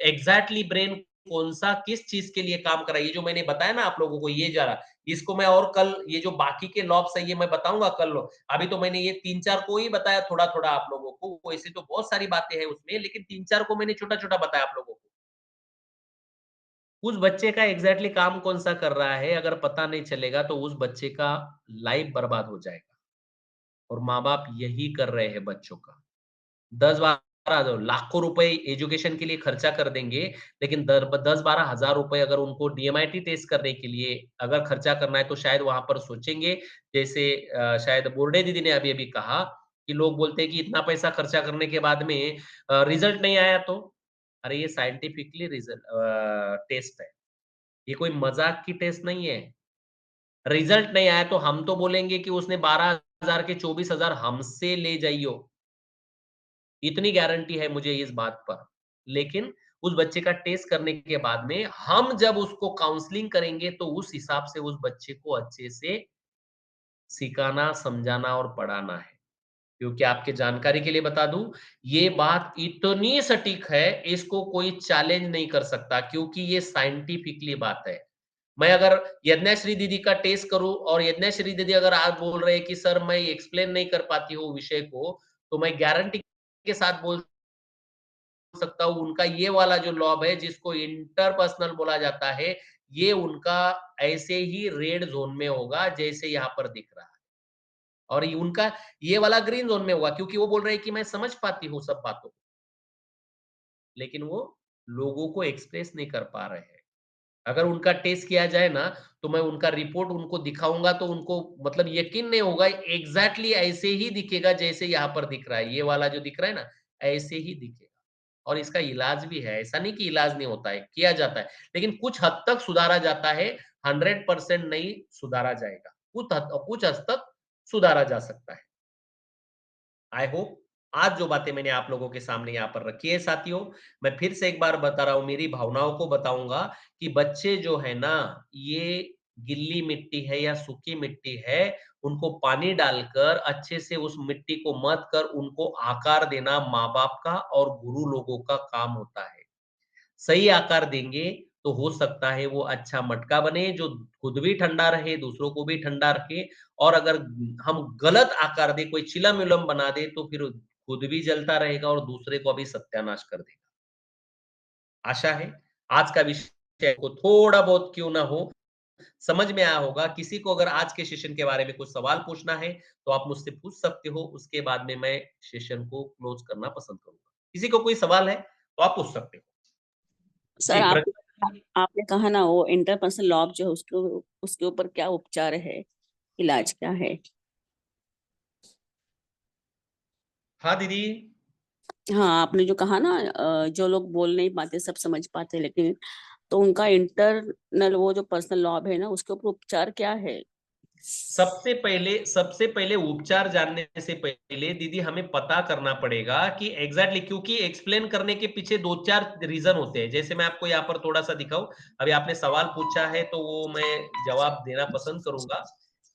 एग्ज़ैक्टली ब्रेन कौन-सा किस चीज़ के लिए काम कर रहा है, ये जो मैंने बताया ना आप लोगों को, ये ज़रा, इसको मैं और कल ये जो बाकी के लॉब्स है ये मैं बताऊँगा कल। अभी तो मैंने ये 3-4 को ही बताया थोड़ा-थोड़ा आप लोगों को, वैसे तो बहुत सारी बातें हैं उसमें, लेकिन 3-4 को मैंने छोटा-छोटा बताया आप लोगों को। उस बच्चे का एग्ज़ैक्टली काम कौन-सा कर रहा है, अगर पता नहीं चलेगा तो उस बच्चे का लाइफ़ बर्बाद हो जाएगा। और माँ-बाप यही कर रहे हैं बच्चों का। 10-12 लाखों रुपए एजुकेशन के लिए खर्चा कर देंगे, लेकिन 10-12 हज़ार रुपए अगर उनको डीएमआईटी टेस्ट करने के लिए अगर खर्चा करना है, तो शायद वहाँ पर सोचेंगे, जैसे शायद बोर्डे दीदी ने अभी-अभी कहा कि लोग बोलते हैं कि इतना पैसा खर्चा करने के बाद में रिज़ल्ट नहीं आया तो? अरे ये साइंटिफिकली टेस्ट है। ये कोई मज़ाक की टेस्ट नहीं है। रिज़ल्ट नहीं आया तो हम तो बोलेंगे कि उसने 12,000 के 24,000 हमसे ले जाइयो। इतनी गारंटी है मुझे इस बात पर। लेकिन उस बच्चे का टेस्ट करने के बाद में हम जब उसको काउंसलिंग करेंगे तो उस हिसाब से उस बच्चे को अच्छे से सिखाना, समझाना और पढ़ाना है। क्योंकि आपके जानकारी के लिए बता दूँ, ये बात इतनी सटीक है, इसको कोई चैलेंज नहीं कर सकता, क्योंकि ये साइंटिफिकली बात है। मैं अगर यज्ञश्री दीदी का टेस्ट करूँ और यज्ञश्री दीदी अगर आज बोल रहे हैं कि सर मैं एक्सप्लेन नहीं कर पाती हूँ विषय को, तो मैं गारंटी के साथ बोल सकता हूँ उनका ये वाला जो लॉब है जिसको इंटरपर्सनल बोला जाता है, ये उनका ऐसे ही रेड ज़ोन में होगा जैसे यहाँ पर दिख रहा है। और ये उनका ये वाला ग्रीन ज़ोन में होगा, क्योंकि वो बोल रहे हैं कि मैं समझ पाती हूँ सब बातों को, लेकिन वो लोगों को एक्सप्रेस नहीं कर पा रहे हैं। अगर उनका टेस्ट किया जाए ना, तो मैं उनका रिपोर्ट उनको दिखाऊँगा तो उनको मतलब यकीन नहीं होगा, एग्ज़ैक्टली ऐसे ही दिखेगा जैसे यहाँ पर दिख रहा है। ये वाला जो दिख रहा है ना, ऐसे ही दिखेगा। और इसका इलाज भी है, ऐसा नहीं कि इलाज नहीं होता है, किया जाता है। लेकिन कुछ हद तक सुधारा जाता है, 100% नहीं सुधारा जाएगा। कुछ हद तक सुधारा जा सकता है। आई होप आज जो बातें मैंने आप लोगों के सामने यहाँ पर रखी है साथियों, मैं फिर से एक बार बता रहा हूँ, मेरी भावनाओं को बताऊँगा कि बच्चे जो है ना, ये गीली मिट्टी है या सूखी मिट्टी है, उनको पानी डालकर अच्छे से उस मिट्टी को मथ कर उनको आकार देना माँ-बाप का और गुरु लोगों का काम होता है। सही आकार देंगे, तो हो सकता है वो अच्छा मटका बने, जो खुद भी ठंडा रहे, दूसरों को भी ठंडा रखे। और अगर हम गलत आकार दें, कोई चिलम-विलम बना दे, तो फिर खुद भी जलता रहेगा और दूसरे को भी सत्यानाश कर देगा। आशा है, आज का विषय को थोड़ा बहुत क्यों ना हो, समझ में आया होगा। किसी को अगर आज के सेशन के बारे में कुछ सवाल पूछना है, तो आप मुझसे पूछ सकते हो, उसके बाद में मैं सेशन को क्लोज़ करना पसंद करूँगा। किसी को कोई सवाल है, तो आप पूछ सकते हो। सर जी, आपने कहा ना वो इंटरपर्सनल लॉब जो है उसके ऊपर क्या उपचार है, इलाज क्या है? हाँ, दीदी। हाँ, आपने जो कहा ना जो लोग बोल नहीं पाते सब समझ पाते, लेकिन तो उनका इंटरनल वो जो पर्सनल लॉब है ना उसके ऊपर उपचार क्या है? सबसे पहले उपचार जानने से पहले दीदी हमें पता करना पड़ेगा कि एग्जैक्टली, क्योंकि एक्सप्लेन करने के पीछे 2-4 रीजन होते हैं। जैसे मैं आपको यहाँ पर थोड़ा-सा दिखाऊँ, अभी आपने सवाल पूछा है तो वो मैं जवाब देना पसंद करूँगा।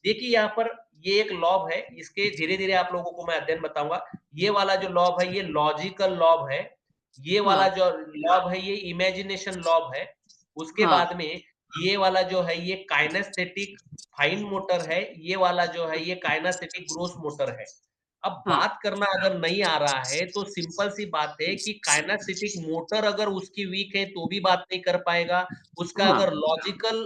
देखिए यहाँ पर ये एक लॉब है, इसके धीरे-धीरे आप लोगों को मैं अध्ययन बताऊँगा। ये वाला जो लॉब है ये लॉजिकल लॉब है। ये वाला हाँ, जो लॉब है ये इमेजिनेशन लॉब है। उसके हाँ, बाद में ये वाला जो है ये काइनेस्थेटिक फाइन मोटर है, ये वाला जो है ये काइनेस्थेटिक ग्रॉस मोटर है। अब हाँ बात करना अगर नहीं आ रहा है तो सिंपल सी बात है कि काइनेस्थेटिक मोटर अगर उसकी वीक है तो भी बात नहीं कर पाएगा। उसका हाँ अगर लॉजिकल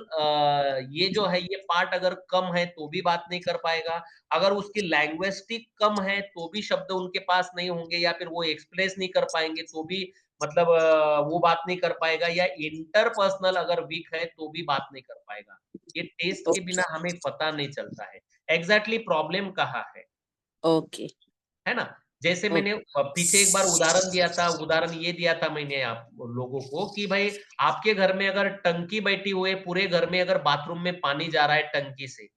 ये जो है ये पार्ट अगर कम है तो भी बात नहीं कर पाएगा। अगर उसकी लैंग्विस्टिक कम है तो भी शब्द उनके पास नहीं होंगे या फिर वो एक्सप्रेस नहीं कर पाएँगे तो भी मतलब वो बात नहीं कर पाएगा या इंटरपर्सनल अगर वीक है तो भी बात नहीं कर पाएगा। ये टेस्ट के बिना हमें पता नहीं चलता है। एग्ज़ैक्टली प्रॉब्लम कहाँ ओके है ना? जैसे मैंने ओके पीछे एक बार उदाहरण दिया था, उदाहरण ये दिया था मैंने आप लोगों को कि भाई आपके घर में अगर टंकी बैठी हुई है, पूरे घर में अगर बाथरूम में पानी जा रहा है टंकी से,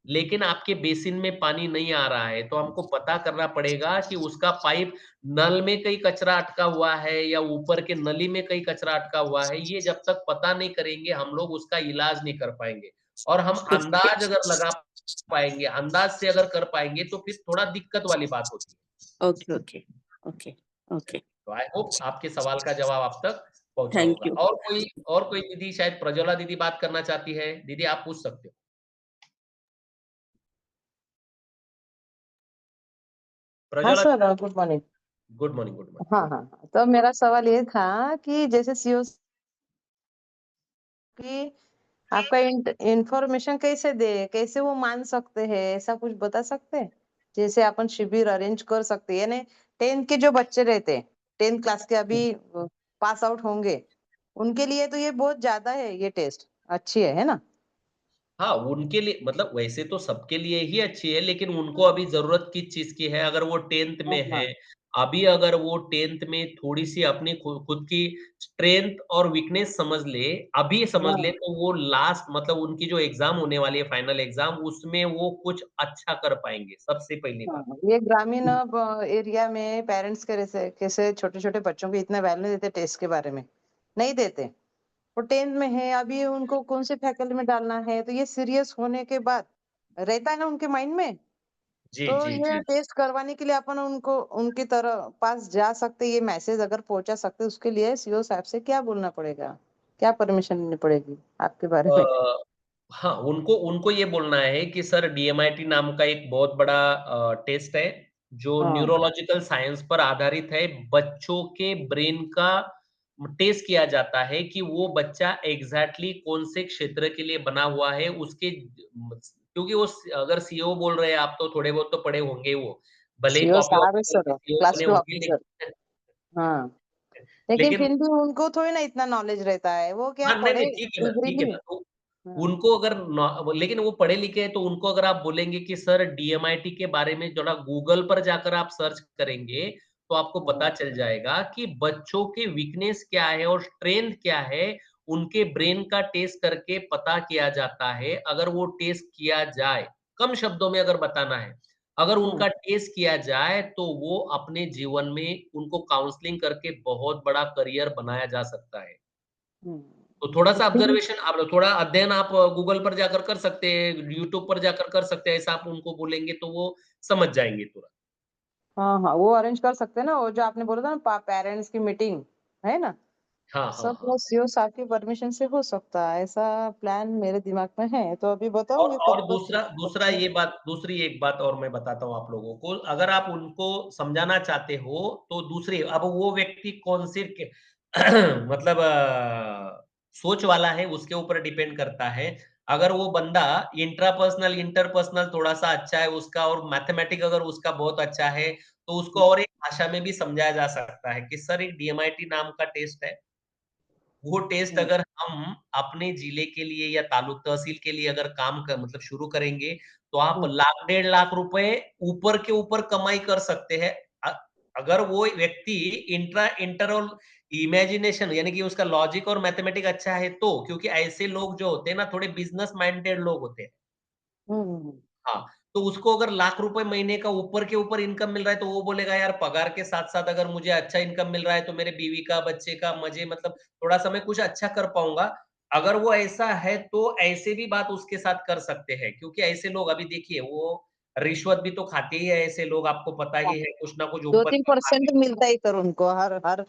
लेकिन आपके बेसिन में पानी नहीं आ रहा है, तो हमको पता करना पड़ेगा कि उसका पाइप नल में कहीं कचरा अटका हुआ है या ऊपर के नली में कहीं कचरा अटका हुआ है। ये जब तक पता नहीं करेंगे, हम लोग उसका इलाज नहीं कर पाएँगे और हम अंदाज़ अगर लगा पाएँगे, अंदाज़ से अगर कर पाएँगे, तो फिर थोड़ा दिक्कत वाली बात होती है। ओके ओके ओके ओके तो आई होप आपके सवाल का जवाब आप तक पहुँचा थैंक होगा। यू और कोई दीदी शायद प्रज्वला दीदी बात करना चाहती है। दीदी आप पूछ सकते हो। हाँ Prajwala sir, good morning. Good morning, good हाँ मॉर्निंग। हाँ हाँ। तो मेरा सवाल ये था कि जैसे सीओ की आपका इंफॉर्मेशन कैसे दे, कैसे वो मान सकते हैं, ऐसा कुछ बता सकते हैं? जैसे अपन शिविर अरेंज कर सकते हैं, यानी 10th के जो बच्चे रहते हैं, 10th क्लास के अभी पास आउट होंगे, उनके लिए तो ये बहुत ज्यादा है, ये टेस्ट अच्छी है ना? हाँ, उनके लिए मतलब वैसे तो सबके लिए ही अच्छी है, लेकिन उनको अभी ज़रूरत किस चीज़ की है, अगर वो 10th हाँ में हाँ है, अभी अगर वो 10th में थोड़ी-सी अपनी खुद की स्ट्रेंथ और वीकनेस समझ ले, अभी समझ ले हाँ तो वो लास्ट मतलब उनकी जो एग्ज़ाम होने वाली है फाइनल एग्ज़ाम, उसमें वो कुछ अच्छा कर पाएँगे, सबसे पहली बात। हाँ। ये ग्रामीण एरिया में पेरेंट्स कैसे कैसे छोटे छोटे बच्चों को इतना वैल्यू देते टेस्ट के बारे में, नहीं देते। वो 10th में है, अभी उनको कौन से फैकल्टी में डालना है, तो ये सीरियस होने के बाद रहता है ना उनके माइंड में। जी, तो जी, ये जी। टेस्ट करवाने के लिए अपन उनको उनकी तरह पास जा सकते, ये मैसेज अगर पहुंचा सकते, उसके लिए सीओ साहब से क्या बोलना पड़ेगा, क्या परमिशन लेनी पड़ेगी आपके बारे में? हाँ, उनको उनको ये बोलना है कि सर डीएमआईटी नाम का एक बहुत बड़ा टेस्ट है, जो हाँ न्यूरोलॉजिकल साइंस पर आधारित है। बच्चों के ब्रेन का टेस्ट किया जाता है कि वो बच्चा एग्ज़ैक्टली कौन से क्षेत्र के लिए बना हुआ है, उसके क्योंकि वो अगर सीईओ बोल रहे हैं, आप तो थोड़े बहुत तो पढ़े होंगे वो, भले ही सीओ कॉपी साहब है ऑफिसर के सर, सीईओ क्लास बने टू होंगे ऑफिसर। लेकिन हाँ, लेकिन लेकिन फिर भी उनको थोड़ी ना इतना नॉलेज रहता है, वो क्या हाँ, नहीं, पढ़े नहीं, डिग्री ठीक है भी। ना। तो हाँ उनको अगर नॉ लेकिन वो पढ़े-लिखे हैं, तो उनको अगर आप बोलेंगे कि सर डीएमआईटी के बारे में थोड़ा गूगल पर जाकर आप सर्च करेंगे, तो आपको पता हाँ चल जाएगा कि बच्चों के वीकनेस क्या है और स्ट्रेंथ क्या है, उनके ब्रेन का टेस्ट करके पता किया जाता है। अगर वो टेस्ट किया जाए, कम शब्दों में अगर बताना है, अगर हम्म, उनका टेस्ट किया जाए, तो वो अपने जीवन में उनको काउंसलिंग करके बहुत बड़ा करियर बनाया जा सकता है। हम्म। तो तो थोड़ा-सा फिर ऑब्जर्वेशन आप थोड़ा अध्ययन आप गूगल पर जाकर कर सकते हैं, यूट्यूब पर जाकर कर सकते हैं, ऐसा आप उनको बोलेंगे तो वो समझ जाएँगे तुरंत। हाँ हाँ, वो अरेंज कर सकते हैं ना, वो जो आपने बोला था ना, पेरेंट्स की मीटिंग, है ना? हाँ, हाँ, सब हाँ। वो सीओ साहब की परमिशन से हो सकता है, ऐसा प्लान मेरे दिमाग में है, तो अभी और बताऊंगी और खुद को दूसरा दूसरा ये बात दूसरी एक बात और मैं बताता हूँ आप लोगों को, अगर आप उनको समझाना चाहते हो, तो दूसरी अब वो व्यक्ति कौन से के मतलब सोच वाला है, उसके ऊपर डिपेंड करता है। अगर वो बंदा इंट्रापर्सनल, इंटरपर्सनल थोड़ा-सा अच्छा है उसका और मैथमेटिक अगर उसका बहुत अच्छा है, तो उसको और एक भाषा में भी समझाया जा सकता है कि सर एक डीएमआईटी नाम का टेस्ट है। वो टेस्ट हम्म, अगर हम अपने जिले के लिए या तालुक तहसील के लिए अगर काम कर मतलब शुरू करेंगे, तो आप हम्म, लाख, 1.5 लाख रुपए ऊपर के ऊपर कमाई कर सकते हैं। अ, अगर वो व्यक्ति इंटर और इमेजिनेशन यानी कि उसका लॉजिक और मैथमेटिक अच्छा है तो, क्योंकि ऐसे लोग जो होते हैं ना थोड़े बिज़नेस माइंडेड लोग होते हैं। हम्म, हाँ, तो उसको अगर लाख रुपए महीने का ऊपर के ऊपर इनकम मिल रहा है, तो वो बोलेगा यार पगार के साथ-साथ अगर मुझे अच्छा इनकम मिल रहा है, तो मेरे बीवी का, बच्चे का मज़े मतलब थोड़ा-सा मैं कुछ अच्छा कर पाऊँगा। अगर वो ऐसा है, तो ऐसे भी बात उसके साथ कर सकते हैं, क्योंकि ऐसे लोग अभी देखिए वो रिश्वत भी तो खाते ही है ऐसे लोग, आपको पता हाँ, ही है, कुछ ना कुछ दो ऊपर तीन का खा परसेंट के मिलता ही सर उनको, हर हर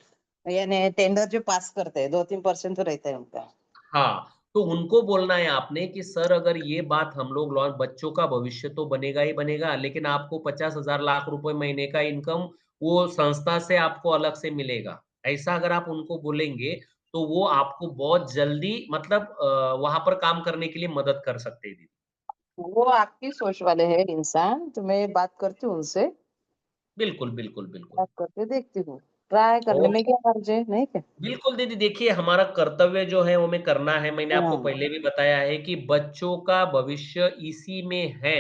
यानी टेंडर जो पास करते हैं 2-3% तो रहता है उनका। हाँ, तो उनको बोलना है आपने कि सर अगर ये बात हम लोग लॉन्च बच्चों का भविष्य तो बनेगा ही बनेगा, लेकिन आपको 50,000 लाख रुपए महीने का इनकम वो संस्था से आपको अलग से मिलेगा। ऐसा अगर आप उनको बोलेंगे, तो वो आपको बहुत जल्दी मतलब वहाँ पर काम करने के लिए मदद कर सकते हैं दीदी। वो आपकी सोच वाले हैं इंसान, तो मैं बात करती हूँ उनसे, बिल्कुल, बिल्कुल, बिल्कुल। बात करके देखती हूँ। ट्राई करने और में क्या हर्ज है, नहीं क्या? बिल्कुल दीदी देखिए हमारा कर्तव्य जो है वो हमें करना है। मैंने आपको हाँ। पहले भी बताया है कि बच्चों का भविष्य इसी में है।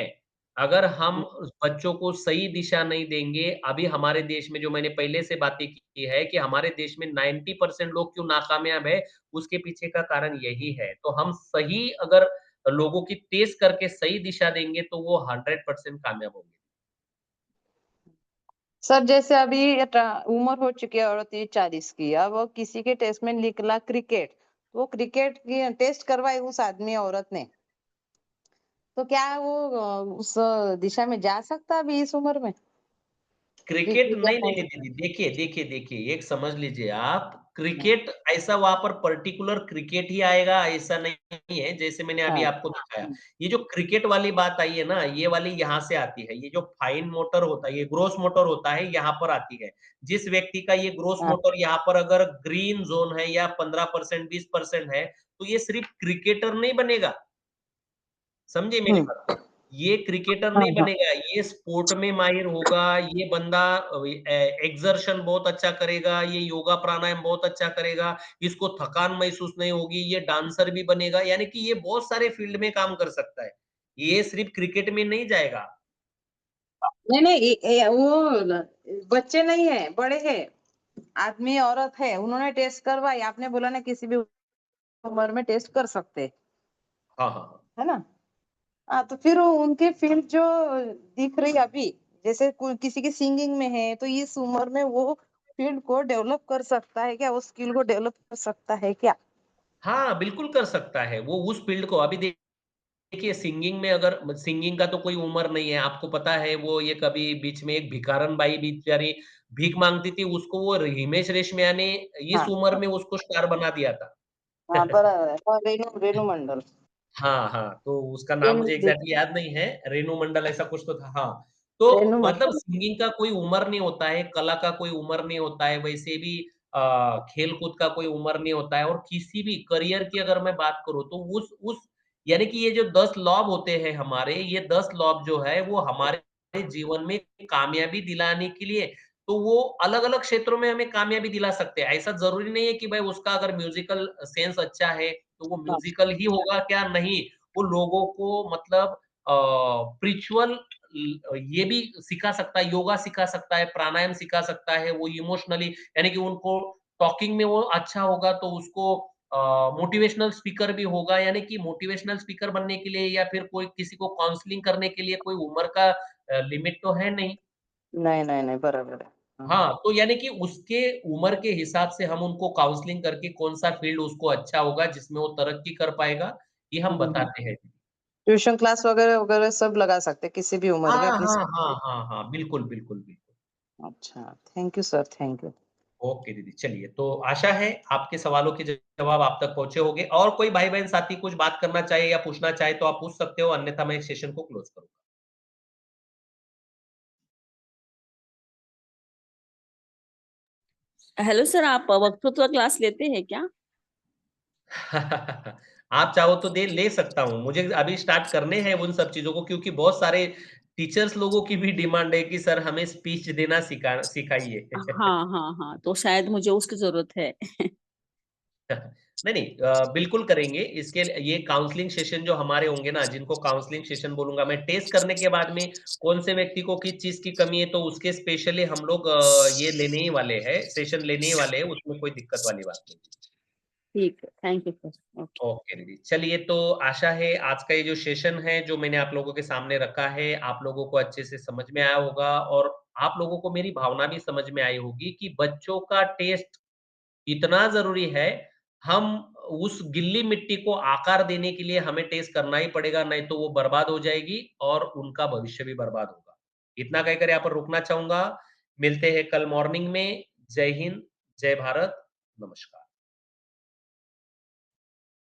अगर हम उस बच्चों को सही दिशा नहीं देंगे, अभी हमारे देश में जो मैंने पहले से बातें की है कि हमारे देश में 90% लोग क्यों नाकामयाब है, उसके पीछे का कारण यही है। तो हम सही अगर लोगों की टेस्ट करके सही दिशा देंगे तो वो 100% कामयाब होंगे। सर जैसे अभी उम्र हो चुकी है औरत ये 40 की, अब वो किसी के टेस्ट में निकला क्रिकेट, तो वो क्रिकेट की टेस्ट करवाई उस आदमी औरत ने, तो क्या वो उस दिशा में जा सकता है अभी इस उम्र में? क्रिकेट क्रिकेट या नहीं, नहीं, कौन नहीं, देखिए, देखिए, देखिए, एक समझ लीजिए आप, हाँ, क्रिकेट ऐसा वहाँ पर पर्टिकुलर क्रिकेट ही आएगा, ऐसा नहीं है, जैसे मैंने अभी हाँ, आपको दिखाया। ये जो क्रिकेट वाली बात आई है ना, ये वाली यहाँ से आती है, ये जो फाइन मोटर होता है, ये ग्रॉस मोटर होता है, यहाँ पर आती है। जिस व्यक्ति का ये ग्रॉस हाँ, मोटर यहाँ पर अगर ग्रीन ज़ोन है या 15%, 20% है, तो ये सिर्फ क्रिकेटर नहीं बनेगा। समझे मेरी हुँ, बात को? ये क्रिकेटर हाँ, नहीं हाँ, बनेगा, ये स्पोर्ट में माहिर होगा, ये बंदा एक्सर्शन बहुत अच्छा करेगा, ये योगा प्राणायाम बहुत अच्छा करेगा, इसको थकान महसूस नहीं होगी, ये डांसर भी बनेगा, यानी कि ये बहुत सारे फील्ड में काम कर सकता है। ये सिर्फ क्रिकेट में नहीं जाएगा। नहीं, नहीं, वो बच्चे नहीं है, बड़े हैं, आदमी औरत है, उन्होंने टेस्ट करवाई, आपने बोला ना किसी भी उम्र में टेस्ट कर सकते हैं, हाँ, हाँ, हाँ। है ना? हाँ, तो फिर वो उनकी फील्ड जो दिख रही अभी, जैसे किसी की सिंगिंग में है, तो इस उम्र में वो फील्ड को डेवलप कर सकता है क्या? वो स्किल को डेवलप कर सकता है क्या? हाँ, बिल्कुल कर सकता है, वो उस फील्ड को अभी देखिए सिंगिंग में अगर सिंगिंग का तो कोई उम्र नहीं है, आपको पता है वो ये कभी बीच में एक भिखारन बाई बेचारी भीख माँगती थी, उसको वो हिमेश रेशमिया ने इस हाँ, उम्र में उसको स्टार बना दिया था। हाँ, बराबर है। और रेणु रेणु मंडल, हाँ, हाँ, तो उसका नाम रेणु मुझे दे एग्ज़ैक्टली याद नहीं है, रेणु मंडल ऐसा कुछ तो था, हाँ। तो रेणु मतलब मंडल। सिंगिंग का कोई उम्र नहीं होता है, कला का कोई उम्र नहीं होता है, वैसे भी खेल-कूद का कोई उम्र नहीं होता है और किसी भी करियर की अगर मैं बात करूँ तो उस यानी कि ये जो 10 लॉब होते हैं हमारे, ये 10 लॉब जो है वो हमारे जीवन में कामयाबी दिलाने के लिए तो वो अलग-अलग क्षेत्रों में हमें कामयाबी दिला सकते हैं। ऐसा ज़रूरी नहीं है कि भाई उसका अगर म्यूज़िकल सेंस अच्छा है, तो वो हाँ, म्यूज़िकल ही होगा क्या? नहीं, वो लोगों को मतलब स्पिरिचुअल ये भी सिखा सकता है, योगा सिखा सकता है, प्राणायाम सिखा सकता है, वो इमोशनली यानी कि उनको टॉकिंग में वो अच्छा होगा तो उसको मोटिवेशनल स्पीकर भी होगा, यानी कि मोटिवेशनल स्पीकर बनने के लिए या फिर कोई किसी को काउंसलिंग करने के लिए कोई उम्र का लिमिट तो है नहीं। नहीं, नहीं, नहीं, बराबर है। हाँ, हाँ, तो यानी कि उसके उम्र के हिसाब से हम उनको काउंसलिंग करके कौन-सा फ़ील्ड उसको अच्छा होगा, जिसमें वो तरक्की कर पाएगा, ये हम हुँ, हुँ। बताते हैं। ट्यूशन क्लास वगैरह-वगैरह सब लगा सकते हैं किसी भी उम्र में हाँ, अपनी। हाँ, हाँ, हाँ, हाँ, बिल्कुल, बिल्कुल, बिल्कुल। अच्छा, thank you sir, thank you. Okay दीदी, चलिए तो आशा है आपके सवालों के जवाब आप तक पहुँचे होंगे और कोई भाई-बहन साथी कुछ बात करना चाहे या पूछना चाहे तो आप पूछ सकते हो, अन्यथा मैं इस सेशन को क्लोज़ करूँगा। हेलो सर, आप वक्तृत्व क्लास लेते हैं क्या? आप चाहो तो दे ले सकता हूँ। मुझे अभी स्टार्ट करने हैं उन सब चीज़ों को क्योंकि बहुत सारे टीचर्स लोगों की भी डिमांड है कि सर हमें स्पीच देना सिखाइए। हाँ, हाँ, हाँ, तो शायद मुझे उसकी ज़रूरत है। नहीं, नहीं बिल्कुल करेंगे। इसके ये काउंसलिंग सेशन जो हमारे होंगे ना, जिनको काउंसलिंग सेशन बोलूँगा मैं, टेस्ट करने के बाद में कौन से व्यक्ति को किस चीज़ की कमी है, तो उसके स्पेशली हम लोग ये लेने ही वाले हैं, सेशन लेने ही वाले हैं, उसमें कोई दिक्कत वाली बात नहीं। ठीक है, thank you sir. Okay. Okay दीदी। चलिए तो आशा है आज का ये जो सेशन है, जो मैंने आप लोगों के सामने रखा है, आप लोगों को अच्छे से समझ में आया होगा और आप लोगों को मेरी भावना भी समझ में आई होगी कि बच्चों का टेस्ट इतना ज़रूरी है, हम उस गीली मिट्टी को आकार देने के लिए हमें टेस्ट करना ही पड़ेगा, नहीं तो वो बर्बाद हो जाएगी और उनका भविष्य भी बर्बाद होगा। इतना कहकर यहाँ पर रुकना चाहूँगा। मिलते हैं कल मॉर्निंग में। जय हिंद, जय भारत, नमस्कार।